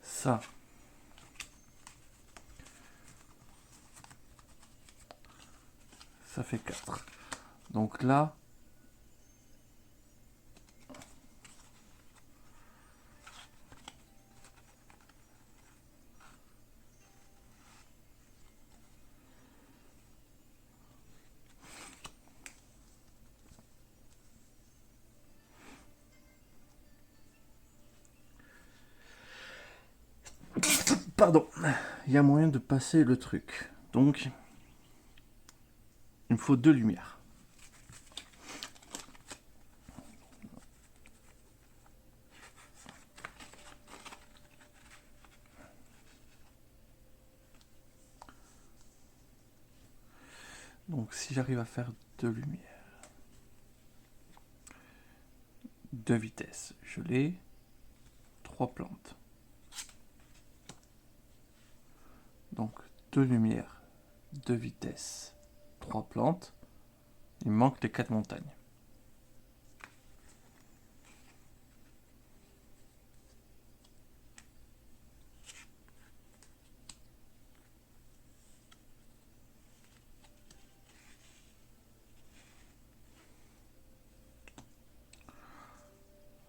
Ça. Ça fait 4. Donc là, pardon, il y a moyen de passer le truc. Donc, il me faut 2 lumières. Donc, si j'arrive à faire 2 lumières, 2 vitesses, je l'ai. 3 plantes. Donc, 2 lumières, 2 vitesses, 3 plantes. Il me manque les 4 montagnes.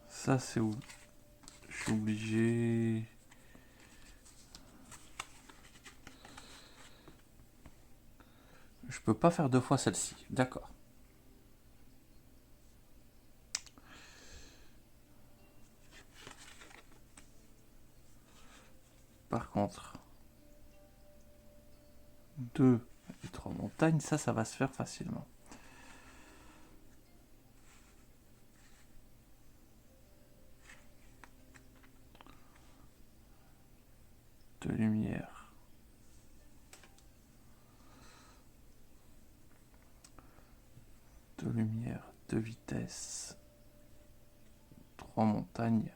Ça, c'est où? Je suis obligé... Je peux pas faire 2 fois celle-ci. D'accord. Par contre, 2 et 3 montagnes, ça va se faire facilement. De lumière. De lumière, de vitesse. 3 montagnes.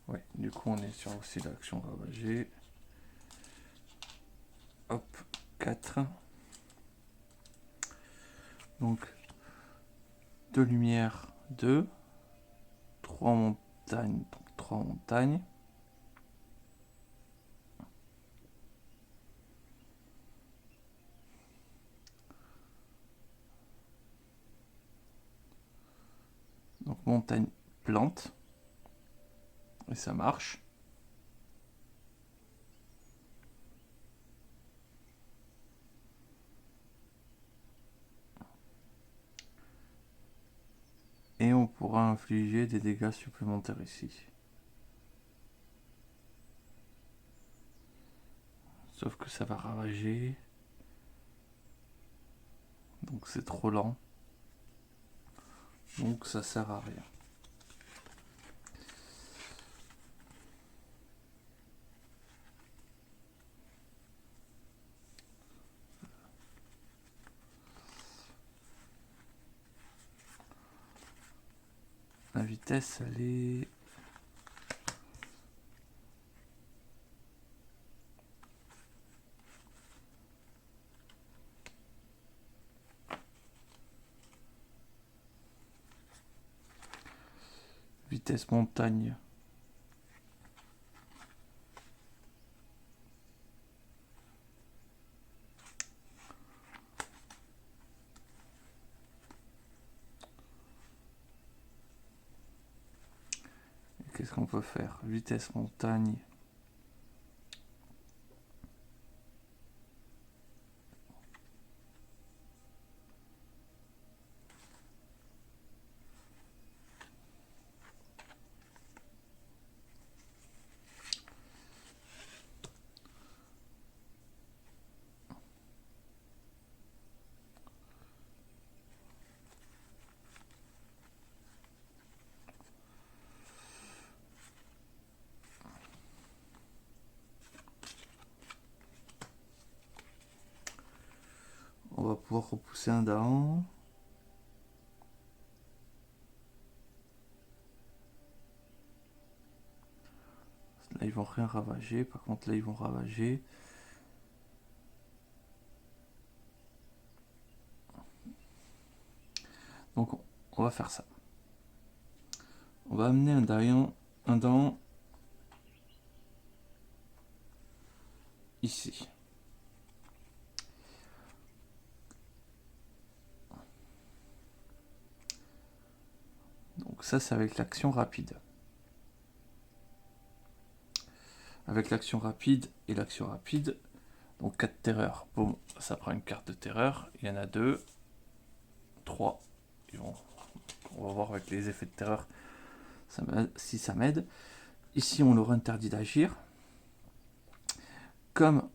Ouais, du coup on est sur aussi l'action ravagée. Hop, 4. Donc, 2 lumières, 2. 3 montagnes, donc 3 montagnes. Donc montagne, plante. Et ça marche. Et on pourra infliger des dégâts supplémentaires ici. Sauf que ça va ravager. Donc c'est trop lent. Donc ça sert à rien. La vitesse, elle est... Vitesse montagne. Qu'est-ce qu'on peut faire? Vitesse montagne. On va pouvoir repousser un dahan. Là, ils vont rien ravager. Par contre, là, ils vont ravager. Donc, on va faire ça. On va amener un dahan ici. Donc ça, c'est avec l'action rapide. Avec l'action rapide et l'action rapide, donc 4 terreurs, boum, ça prend une carte de terreur. Il y en a 2, 3. On va voir avec les effets de terreur si ça m'aide. Ici, on leur interdit d'agir. Comme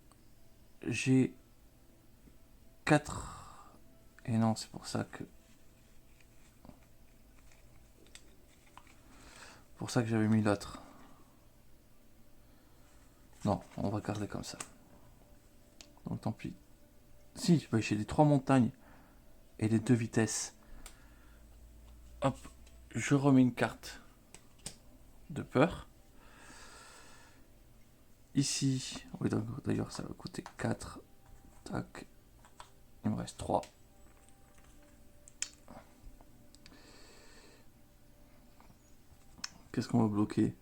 j'ai 4... Et non, c'est pour ça que... j'avais mis l'autre. Non, on va garder comme ça. Donc tant pis. Si, j'ai les 3 montagnes et les 2 vitesses. Hop, je remets une carte de peur. Ici, oui, d'ailleurs ça va coûter 4. Tac. Il me reste 3. Qu'est-ce qu'on va bloquer?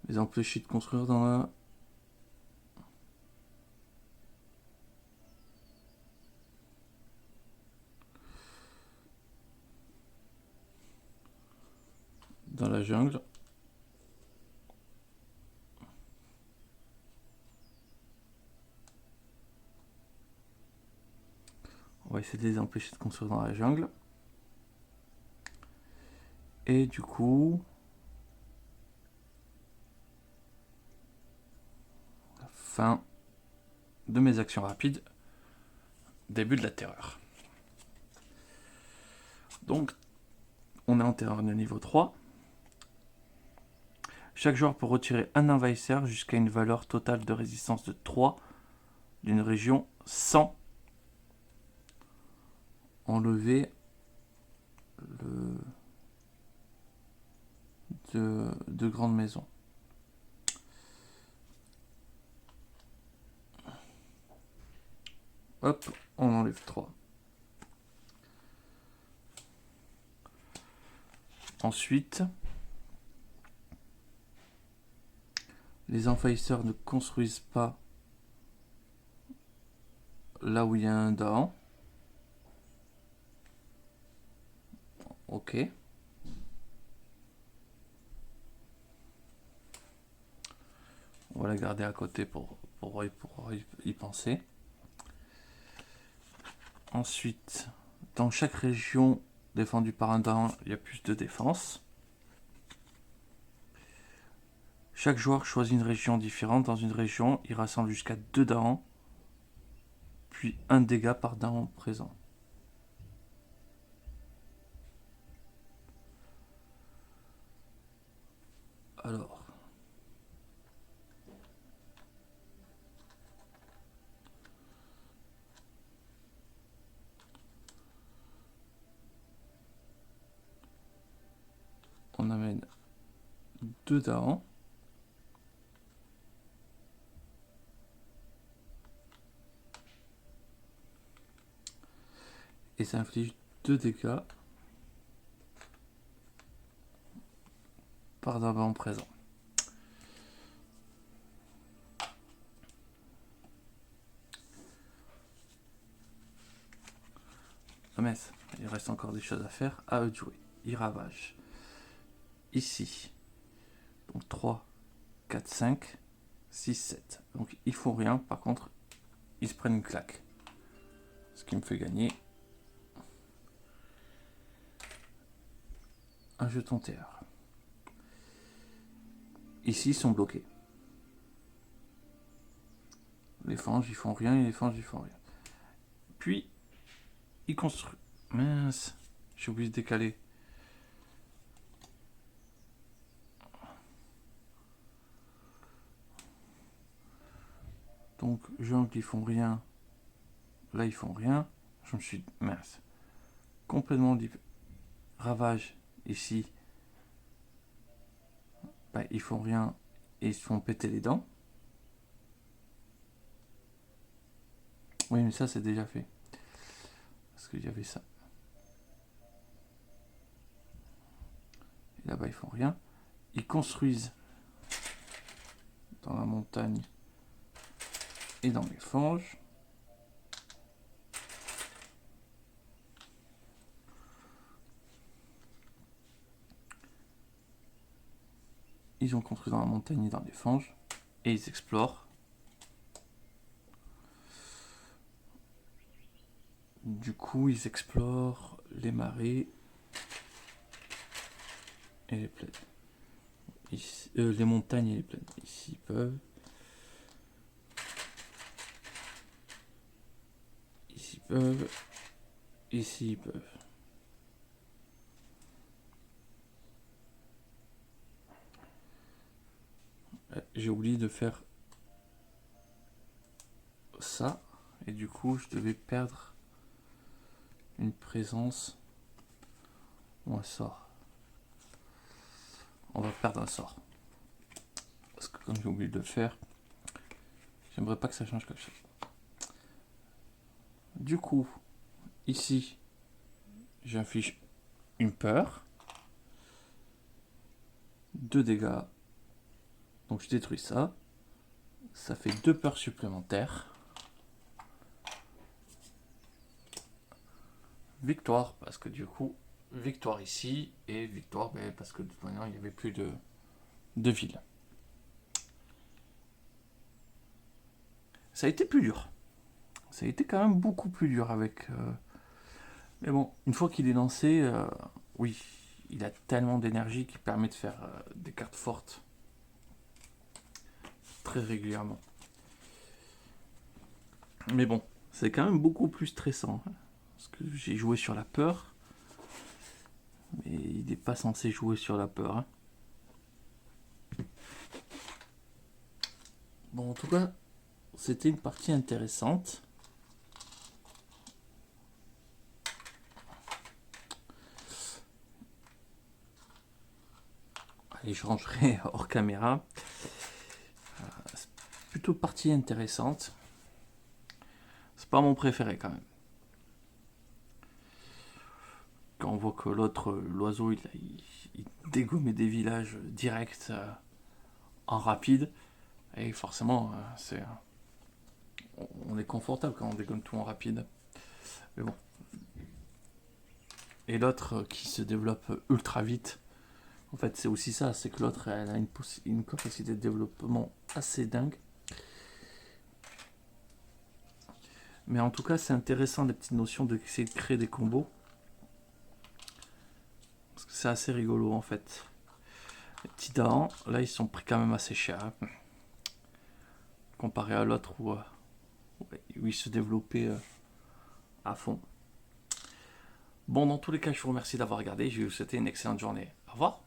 Les empêcher de construire dans la jungle. On va essayer de les empêcher de construire dans la jungle. Et du coup... fin de mes actions rapides. Début de la terreur. Donc, on est en terreur de niveau 3. Chaque joueur peut retirer un envahisseur jusqu'à une valeur totale de résistance de 3 d'une région sans enlever de grandes maisons. Hop, on enlève 3. Ensuite, les envahisseurs ne construisent pas là où il y a un dahan. Ok. On va la garder à côté pour y penser. Ensuite, dans chaque région défendu par un daon, il y a plus de défense. Chaque joueur choisit une région différente. Dans une région, il rassemble jusqu'à 2 daons, puis 1 dégât par daon présent. Alors, on amène 2 daons. Et ça inflige 2 dégâts par daon présent. Ah mince, il reste encore des choses à faire. À eux de jouer. Ils ravagent. Ici. Donc 3, 4, 5, 6, 7. Donc ils font rien. Par contre, ils se prennent une claque. Ce qui me fait gagner un jeton théâtre. Ici, ils sont bloqués. Les fanges, ils font rien, et les fanges, ils font rien. Puis, ils construisent. Mince, j'ai oublié de décaler. Donc, jungle, ils font rien. Là, ils font rien. Je me suis... Mince. Complètement dit. Ravage, ici. Bah, ils font rien et ils se font péter les dents. Oui, mais ça, c'est déjà fait. Parce qu'il y avait ça. Et là-bas, ils font rien. Ils construisent dans la montagne et dans les fanges. Ils ont construit dans la montagne et dans les fanges. Et ils explorent. Du coup, ils explorent les marais et les plaines. Ici, les montagnes et les plaines. Ici, ils peuvent. Ici, ils peuvent. Ici, ils peuvent. J'ai oublié de faire ça. Et du coup, je devais perdre une présence ou un sort. On va perdre un sort. Parce que comme j'ai oublié de le faire, j'aimerais pas que ça change quelque chose. Du coup, ici, j'affiche une peur. 2 dégâts. Donc je détruis ça. Ça fait 2 peurs supplémentaires. Victoire, parce que du coup, victoire ici. Et victoire, parce que de toute manière, il n'y avait plus de ville. Ça a été plus dur. Ça a été quand même beaucoup plus dur avec... Mais bon, une fois qu'il est lancé, oui, il a tellement d'énergie qu'il permet de faire des cartes fortes très régulièrement. Mais bon, c'est quand même beaucoup plus stressant. Hein, parce que j'ai joué sur la peur. Mais il n'est pas censé jouer sur la peur. Hein. Bon, en tout cas, c'était une partie intéressante. Allez, je rangerai hors caméra. C'est plutôt partie intéressante. C'est pas mon préféré quand même. Quand on voit que l'autre, l'oiseau, il dégommait des villages direct en rapide. Et forcément, on est confortable quand on dégomme tout en rapide. Mais bon. Et l'autre qui se développe ultra vite. En fait, c'est aussi ça, c'est que l'autre, elle a une capacité de développement assez dingue. Mais en tout cas, c'est intéressant, les petites notions d'essayer de créer des combos. c'est assez rigolo en fait. Les petits dents, là ils sont pris quand même assez cher. Hein, comparé à l'autre où ils se développaient à fond. Bon, dans tous les cas, je vous remercie d'avoir regardé. Je vais vous souhaiter une excellente journée. Au revoir.